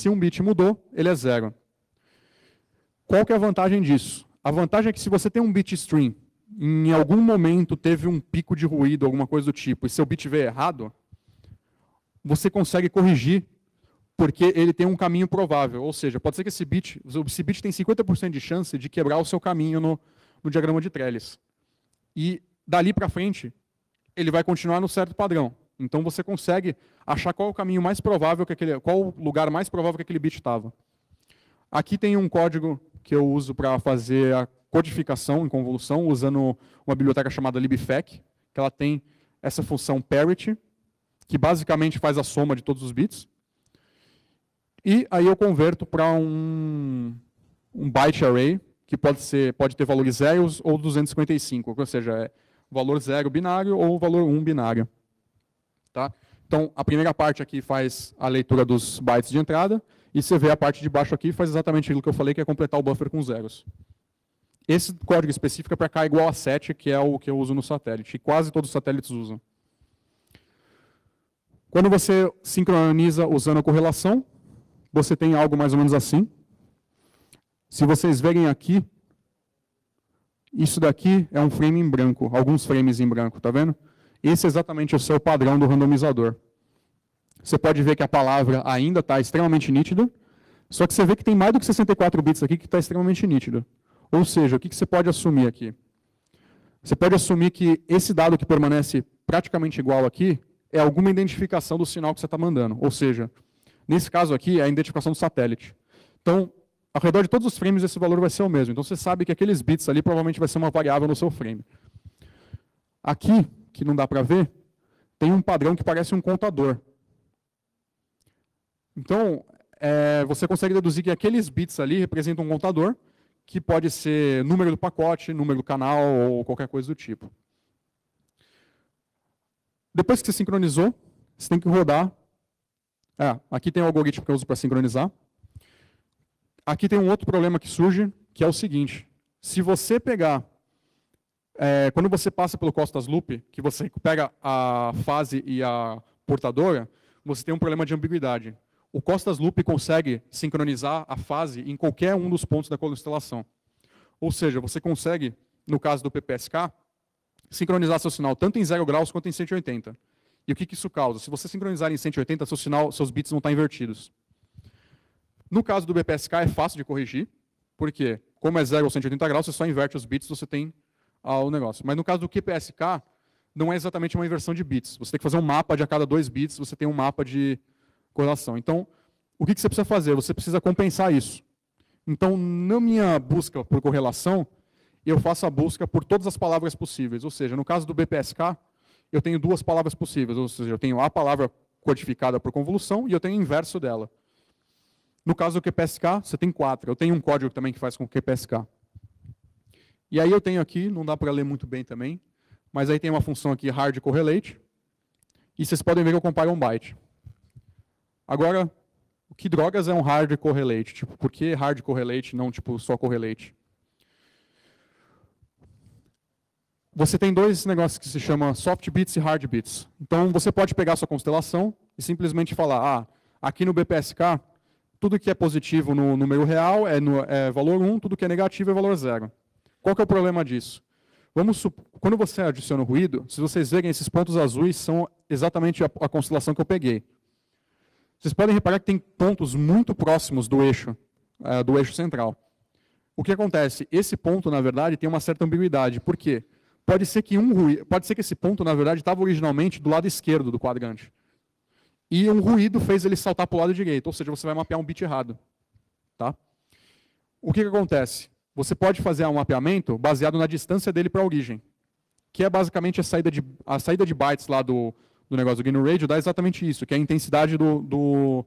um bit mudou, ele é 0. Qual que é a vantagem disso? A vantagem é que se você tem um bit stream, em algum momento teve um pico de ruído, alguma coisa do tipo, e seu bit veio errado, você consegue corrigir, porque ele tem um caminho provável. Ou seja, pode ser que esse bit tem 50% de chance de quebrar o seu caminho no diagrama de trellis. E dali para frente, ele vai continuar no certo padrão. Então você consegue achar qual o caminho mais provável, qual o lugar mais provável que aquele bit estava. Aqui tem um código que eu uso para fazer a codificação em convolução, usando uma biblioteca chamada libfec, que ela tem essa função parity, que basicamente faz a soma de todos os bits. E aí eu converto para um byte array, que pode ter valores 0 ou 255, ou seja, é valor 0 binário ou valor 1 binário. Tá? Então, a primeira parte aqui faz a leitura dos bytes de entrada, e você vê a parte de baixo aqui faz exatamente aquilo que eu falei, que é completar o buffer com zeros. Esse código específico é para K igual a 7, que é o que eu uso no satélite, e quase todos os satélites usam. Quando você sincroniza usando a correlação, você tem algo mais ou menos assim. Se vocês verem aqui, isso daqui é um frame em branco, alguns frames em branco, tá vendo? Esse é exatamente o seu padrão do randomizador. Você pode ver que a palavra ainda está extremamente nítida, Só que você vê que tem mais do que 64 bits aqui que está extremamente nítido. Ou seja, o que você pode assumir aqui? Você pode assumir que esse dado que permanece praticamente igual aqui é alguma identificação do sinal que você está mandando. Ou seja, nesse caso aqui é a identificação do satélite. Então, ao redor de todos os frames, esse valor vai ser o mesmo. Então, você sabe que aqueles bits ali provavelmente vai ser uma variável no seu frame. Aqui, que não dá para ver, tem um padrão que parece um contador. Então, você consegue deduzir que aqueles bits ali representam um contador, que pode ser número do pacote, número do canal ou qualquer coisa do tipo. Depois que você sincronizou, você tem que rodar. Aqui tem o algoritmo que eu uso para sincronizar. Aqui tem um outro problema que surge, que é o seguinte. Se você pegar, quando você passa pelo Costas Loop, que você pega a fase e a portadora, você tem um problema de ambiguidade. O Costas Loop consegue sincronizar a fase em qualquer um dos pontos da constelação. Ou seja, você consegue, no caso do PPSK, sincronizar seu sinal tanto em 0 graus quanto em 180. E o que isso causa? Se você sincronizar em 180, seus bits vão estar invertidos. No caso do BPSK é fácil de corrigir, porque como é 0 ou 180 graus, você só inverte os bits, você tem o negócio. Mas no caso do QPSK, não é exatamente uma inversão de bits. Você tem que fazer um mapa de a cada 2 bits, você tem um mapa de correlação. Então, o que você precisa fazer? Você precisa compensar isso. Então, na minha busca por correlação, eu faço a busca por todas as palavras possíveis. Ou seja, no caso do BPSK, eu tenho 2 palavras possíveis. Ou seja, eu tenho a palavra codificada por convolução e eu tenho o inverso dela. No caso do QPSK, você tem 4. Eu tenho um código também que faz com o QPSK. E aí eu tenho aqui, não dá para ler muito bem também, mas aí tem uma função aqui, hard correlate, e vocês podem ver que eu comparo um byte. Agora, o que drogas é um hard correlate? Tipo, por que hard correlate, não tipo só correlate? Você tem 2 negócios que se chamam soft bits e hard bits. Então, você pode pegar a sua constelação e simplesmente falar, aqui no BPSK, tudo que é positivo no número real é valor 1, tudo que é negativo é valor 0. Qual que é o problema disso? Quando você adiciona o ruído, se vocês verem, esses pontos azuis são exatamente a constelação que eu peguei. Vocês podem reparar que tem pontos muito próximos do eixo central. O que acontece? Esse ponto, na verdade, tem uma certa ambiguidade. Por quê? Pode ser que esse ponto, na verdade, estava originalmente do lado esquerdo do quadrante. E um ruído fez ele saltar para o lado direito, ou seja, você vai mapear um bit errado. Tá? O que acontece? Você pode fazer um mapeamento baseado na distância dele para a origem, que é basicamente a saída de bytes lá do negócio do GNU Radio, dá exatamente isso, que é a intensidade do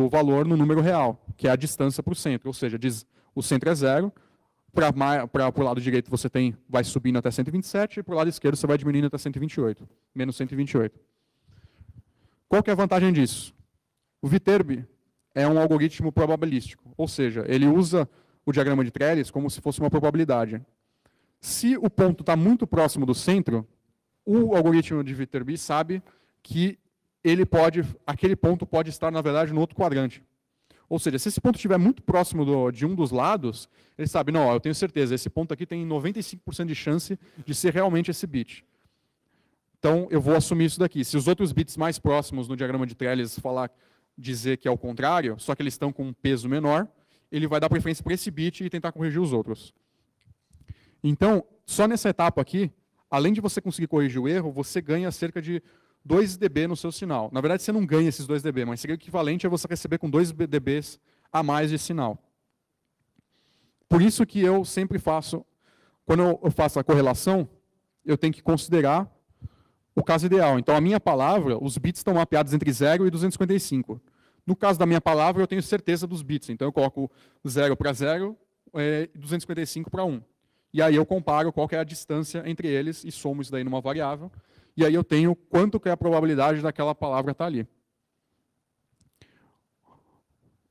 valor no número real, que é a distância para o centro. Ou seja, o centro é 0, para o lado direito você vai subindo até 127, e para o lado esquerdo você vai diminuindo até 128, menos 128. Qual que é a vantagem disso? O Viterbi é um algoritmo probabilístico, ou seja, ele usa o diagrama de Trellis como se fosse uma probabilidade. Se o ponto está muito próximo do centro, o algoritmo de Viterbi sabe que aquele ponto pode estar, na verdade, no outro quadrante. Ou seja, se esse ponto estiver muito próximo de um dos lados, ele sabe, não, eu tenho certeza, esse ponto aqui tem 95% de chance de ser realmente esse bit. Então, eu vou assumir isso daqui. Se os outros bits mais próximos no diagrama de Trellis dizer que é o contrário, só que eles estão com um peso menor, ele vai dar preferência para esse bit e tentar corrigir os outros. Então, só nessa etapa aqui, além de você conseguir corrigir o erro, você ganha cerca de 2 dB no seu sinal. Na verdade, você não ganha esses 2 dB, mas seria o equivalente a você receber com 2 dBs a mais de sinal. Por isso que eu sempre faço, quando eu faço a correlação, eu tenho que considerar o caso ideal. Então, a minha palavra, os bits estão mapeados entre 0 e 255. No caso da minha palavra, eu tenho certeza dos bits. Então, eu coloco 0 para 0 e 255 para 1. E aí eu comparo qual que é a distância entre eles e somo isso daí numa variável. E aí eu tenho quanto que é a probabilidade daquela palavra estar ali.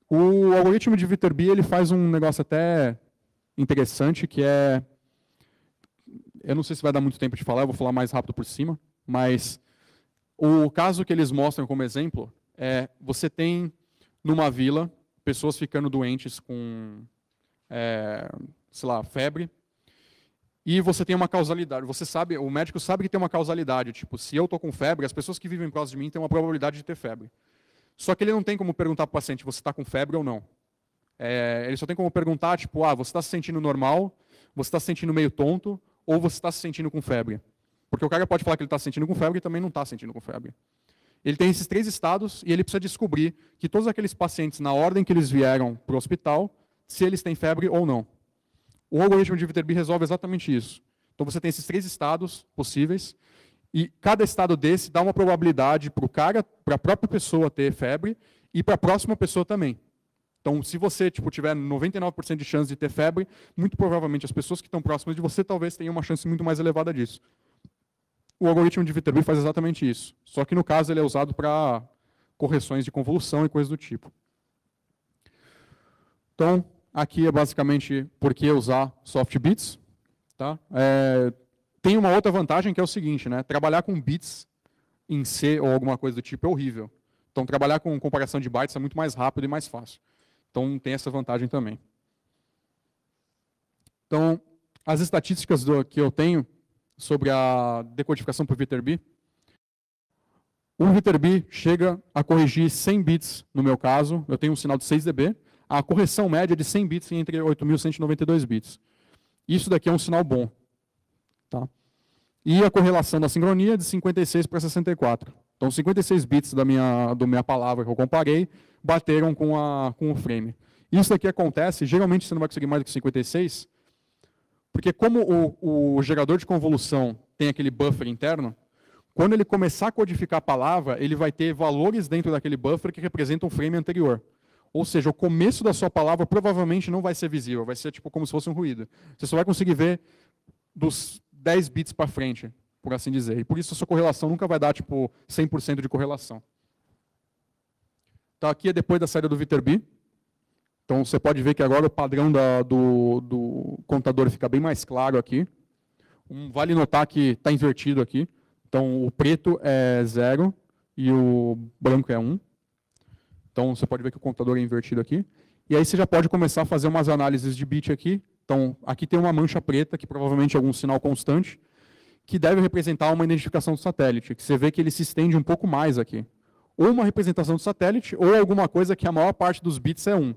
O algoritmo de Viterbi ele faz um negócio até interessante, que é... Eu não sei se vai dar muito tempo de falar, eu vou falar mais rápido por cima. Mas o caso que eles mostram como exemplo é... Você tem, numa vila, pessoas ficando doentes com, sei lá, febre. E você tem uma causalidade. Você sabe, o médico sabe que tem uma causalidade. Tipo, se eu estou com febre, as pessoas que vivem próximo de mim têm uma probabilidade de ter febre. Só que ele não tem como perguntar para o paciente, você está com febre ou não. Ele só tem como perguntar, tipo, você está se sentindo normal, você está se sentindo meio tonto, ou você está se sentindo com febre. Porque o cara pode falar que ele está se sentindo com febre e também não está se sentindo com febre. Ele tem esses 3 estados e ele precisa descobrir que todos aqueles pacientes, na ordem que eles vieram para o hospital, se eles têm febre ou não. O algoritmo de Viterbi resolve exatamente isso. Então você tem esses 3 estados possíveis e cada estado desse dá uma probabilidade para o cara, para a própria pessoa ter febre e para a próxima pessoa também. Então, se você tiver 99% de chance de ter febre, muito provavelmente as pessoas que estão próximas de você talvez tenham uma chance muito mais elevada disso. O algoritmo de Viterbi faz exatamente isso. Só que, no caso, ele é usado para correções de convolução e coisas do tipo. Então, aqui é basicamente por que usar softbits. Tá? Tem uma outra vantagem que é o seguinte, né? Trabalhar com bits em C ou alguma coisa do tipo é horrível. Então, trabalhar com comparação de bytes é muito mais rápido e mais fácil. Então, tem essa vantagem também. Então, as estatísticas que eu tenho sobre a decodificação por Viterbi. O Viterbi chega a corrigir 100 bits, no meu caso, eu tenho um sinal de 6 dB, a correção média de 100 bits entre 8.192 bits. Isso daqui é um sinal bom. Tá? E a correlação da sincronia é de 56 para 64. Então, 56 bits da minha palavra que eu comparei bateram com o frame. Isso daqui acontece, geralmente você não vai conseguir mais do que 56, porque como o gerador de convolução tem aquele buffer interno, quando ele começar a codificar a palavra, ele vai ter valores dentro daquele buffer que representam o frame anterior. Ou seja, o começo da sua palavra provavelmente não vai ser visível, vai ser como se fosse um ruído. Você só vai conseguir ver dos 10 bits para frente, por assim dizer. E por isso a sua correlação nunca vai dar 100% de correlação. Então aqui é depois da saída do Viterbi. Então você pode ver que agora o padrão do contador fica bem mais claro aqui. Vale notar que está invertido aqui. Então o preto é 0 e o branco é 1. Então você pode ver que o contador é invertido aqui. E aí você já pode começar a fazer umas análises de bit aqui. Então aqui tem uma mancha preta, que provavelmente é algum sinal constante, que deve representar uma identificação do satélite, que você vê que ele se estende um pouco mais aqui. Ou uma representação do satélite, ou alguma coisa que a maior parte dos bits é 1.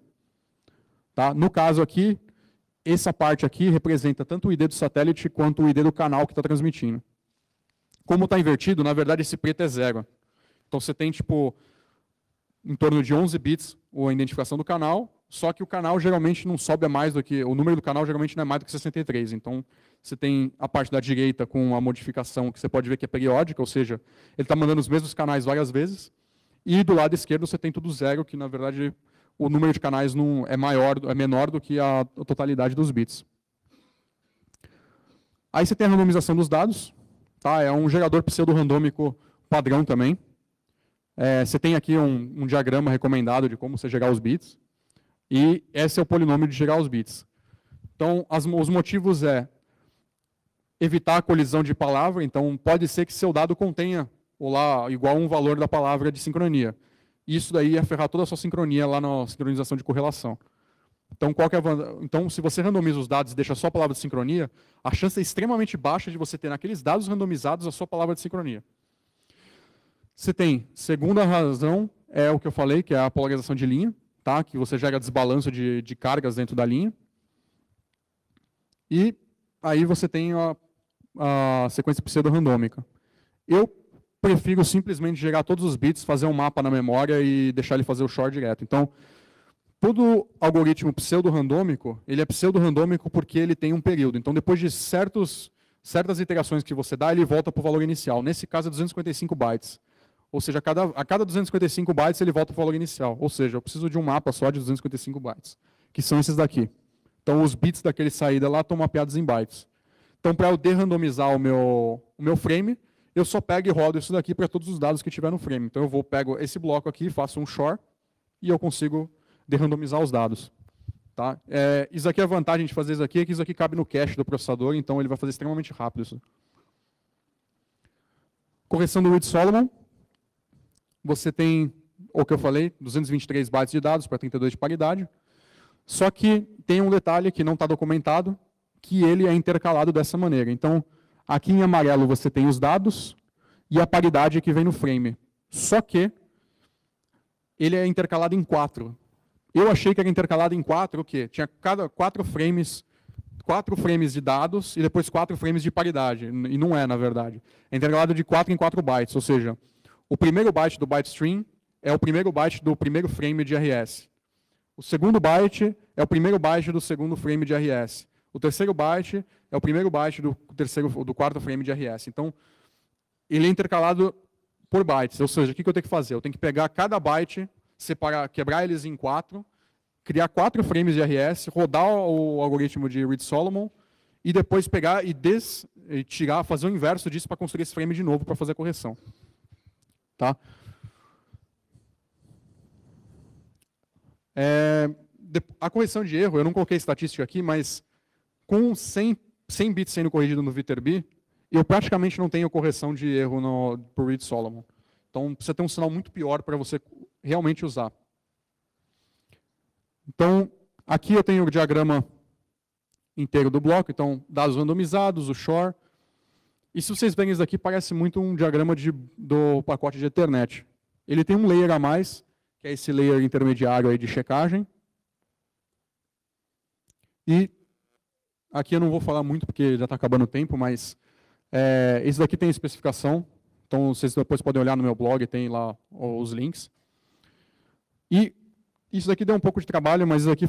Tá? No caso aqui, essa parte aqui representa tanto o ID do satélite quanto o ID do canal que está transmitindo. Como está invertido, na verdade esse preto é 0. Então você tem em torno de 11 bits a identificação do canal, só que o canal geralmente não sobe a mais do que... O número do canal geralmente não é mais do que 63. Então você tem a parte da direita com a modificação que você pode ver que é periódica, ou seja, ele está mandando os mesmos canais várias vezes. E do lado esquerdo você tem tudo 0, que na verdade o número de canais é menor do que a totalidade dos bits. Aí você tem a randomização dos dados. Tá? É um gerador pseudo-randômico padrão também. Você tem aqui um diagrama recomendado de como você gerar os bits. E esse é o polinômio de gerar os bits. Então, os motivos evitar a colisão de palavra. Então, pode ser que seu dado contenha igual um valor da palavra de sincronia. Isso daí ia ferrar toda a sua sincronia lá na sincronização de correlação. Então, então, se você randomiza os dados e deixa só a palavra de sincronia, a chance é extremamente baixa de você ter naqueles dados randomizados a sua palavra de sincronia. Você tem, segunda razão, é o que eu falei, que é a polarização de linha, tá? Que você gera desbalanço de cargas dentro da linha. E aí você tem a sequência pseudo-randômica. Eu prefiro simplesmente gerar todos os bits, fazer um mapa na memória e deixar ele fazer o shor direto. Então, todo algoritmo pseudo-randômico, ele é pseudo-randômico porque ele tem um período. Então, depois de certas iterações que você dá, ele volta para o valor inicial. Nesse caso, é 255 bytes. Ou seja, a cada 255 bytes, ele volta para o valor inicial. Ou seja, eu preciso de um mapa só de 255 bytes, que são esses daqui. Então, os bits daquele saída lá estão mapeados em bytes. Então, para eu derrandomizar o meu frame, eu só pego e rodo isso daqui para todos os dados que tiver no frame. Então, pego esse bloco aqui, faço um shor, e eu consigo derrandomizar os dados. Tá? Isso aqui é a vantagem de fazer isso aqui, é que isso aqui cabe no cache do processador, então ele vai fazer extremamente rápido isso. Correção do Reed-Solomon. Você tem, o que eu falei, 223 bytes de dados para 32 de paridade. Só que tem um detalhe que não está documentado, que ele é intercalado dessa maneira. Então, aqui em amarelo você tem os dados e a paridade que vem no frame. Só que ele é intercalado em 4. Eu achei que era intercalado em 4, o quê? Tinha cada 4 frames de dados e depois 4 frames de paridade. E não é, na verdade. É intercalado de 4 em 4 bytes, ou seja, o primeiro byte do byte stream é o primeiro byte do primeiro frame de RS. O segundo byte é o primeiro byte do segundo frame de RS. O terceiro byte é o primeiro byte do quarto frame de RS. Então, ele é intercalado por bytes. Ou seja, o que eu tenho que fazer? Eu tenho que pegar cada byte, separar, quebrar eles em 4, criar 4 frames de RS, rodar o algoritmo de Reed-Solomon e depois pegar e tirar, fazer o inverso disso para construir esse frame de novo para fazer a correção. Tá? A correção de erro, eu não coloquei estatística aqui, mas com 100 bits sendo corrigido no Viterbi, eu praticamente não tenho correção de erro por Reed-Solomon. Então, precisa ter um sinal muito pior para você realmente usar. Então, aqui eu tenho o diagrama inteiro do bloco, então, dados randomizados, o shor. E se vocês verem isso aqui, parece muito um diagrama do pacote de Ethernet. Ele tem um layer a mais, que é esse layer intermediário aí de checagem. E aqui eu não vou falar muito, porque já está acabando o tempo, mas esse daqui tem especificação. Então, vocês depois podem olhar no meu blog, tem lá os links. E isso daqui deu um pouco de trabalho, mas isso aqui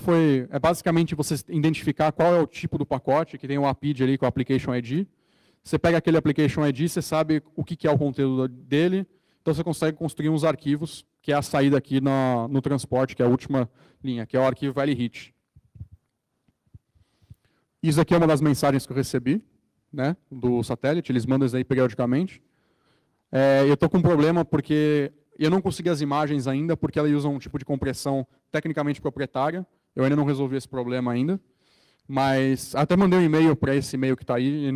é basicamente você identificar qual é o tipo do pacote, que tem o APID ali com o Application ID. Você pega aquele Application ID, você sabe o que é o conteúdo dele, então você consegue construir uns arquivos, que é a saída aqui no transporte, que é a última linha, que é o arquivo VLHit. Isso aqui é uma das mensagens que eu recebi, né, do satélite, eles mandam isso aí periodicamente. Eu estou com um problema porque eu não consegui as imagens ainda, porque elas usam um tipo de compressão tecnicamente proprietária. Eu ainda não resolvi esse problema ainda. Mas até mandei um e-mail para esse e-mail que está aí, e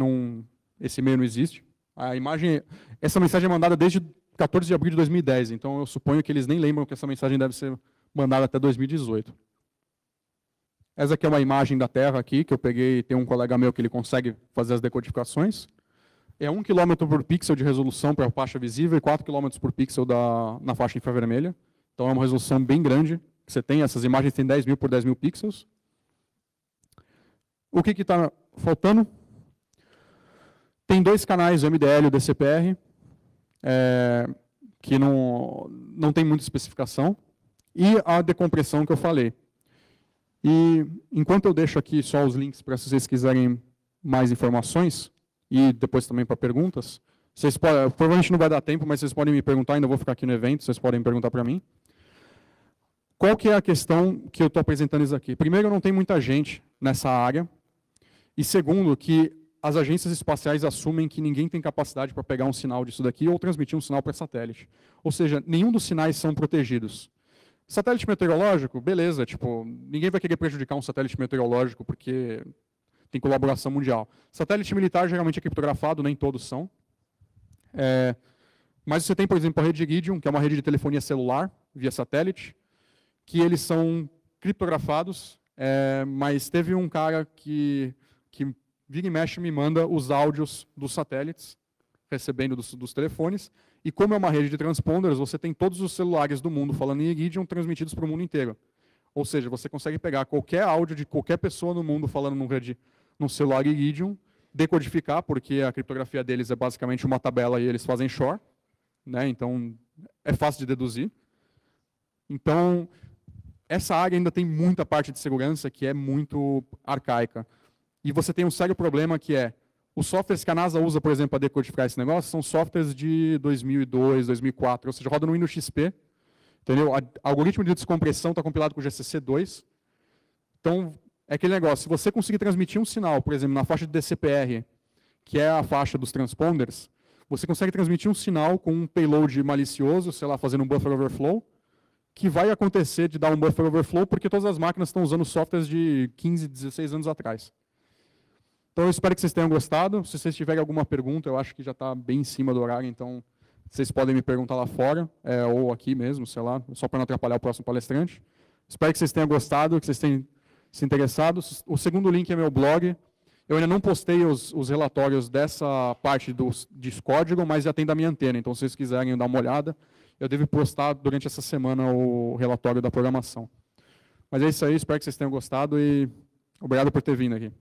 esse e-mail não existe. Essa mensagem é mandada desde 14 de abril de 2010, então eu suponho que eles nem lembram que essa mensagem deve ser mandada até 2018. Essa aqui é uma imagem da Terra aqui, que eu peguei, tem um colega meu que ele consegue fazer as decodificações. É 1 km por pixel de resolução para a faixa visível e 4 km por pixel na faixa infravermelha. Então é uma resolução bem grande. Você tem, essas imagens têm 10.000 por 10.000 pixels. O que está faltando? Tem 2 canais, o MDL e o DCPR, que não tem muita especificação, e a decompressão que eu falei. E enquanto eu deixo aqui só os links para se vocês quiserem mais informações, e depois também para perguntas, provavelmente não vai dar tempo, mas vocês podem me perguntar, ainda vou ficar aqui no evento, vocês podem perguntar para mim. Qual que é a questão que eu estou apresentando isso aqui? Primeiro, não tem muita gente nessa área, e segundo, que as agências espaciais assumem que ninguém tem capacidade para pegar um sinal disso daqui ou transmitir um sinal para satélite. Ou seja, nenhum dos sinais são protegidos. Satélite meteorológico, beleza, tipo, ninguém vai querer prejudicar um satélite meteorológico porque tem colaboração mundial. Satélite militar geralmente é criptografado, nem todos são. Mas você tem, por exemplo, a rede Iridium, que é uma rede de telefonia celular, via satélite, que eles são criptografados, mas teve um cara que vira e mexe me manda os áudios dos satélites, recebendo dos telefones, e como é uma rede de transponders, você tem todos os celulares do mundo falando em Iridium transmitidos para o mundo inteiro. Ou seja, você consegue pegar qualquer áudio de qualquer pessoa no mundo falando num celular Iridium, decodificar, porque a criptografia deles é basicamente uma tabela e eles fazem shor, né? Então é fácil de deduzir. Então, essa área ainda tem muita parte de segurança que é muito arcaica. E você tem um sério problema que os softwares que a NASA usa, por exemplo, para decodificar esse negócio, são softwares de 2002, 2004, ou seja, roda no Windows XP. Entendeu? O algoritmo de descompressão está compilado com o GCC2. Então, é aquele negócio, se você conseguir transmitir um sinal, por exemplo, na faixa de DCPR, que é a faixa dos transponders, você consegue transmitir um sinal com um payload malicioso, sei lá, fazendo um buffer overflow, que vai acontecer de dar um buffer overflow porque todas as máquinas estão usando softwares de 15, 16 anos atrás. Então, eu espero que vocês tenham gostado. Se vocês tiverem alguma pergunta, eu acho que já está bem em cima do horário, então vocês podem me perguntar lá fora, ou aqui mesmo, sei lá, só para não atrapalhar o próximo palestrante. Espero que vocês tenham gostado, que vocês tenham se interessado. O segundo link é meu blog. Eu ainda não postei os relatórios dessa parte de código, mas já tem da minha antena, então se vocês quiserem dar uma olhada, eu devo postar durante essa semana o relatório da programação. Mas é isso aí, espero que vocês tenham gostado e obrigado por ter vindo aqui.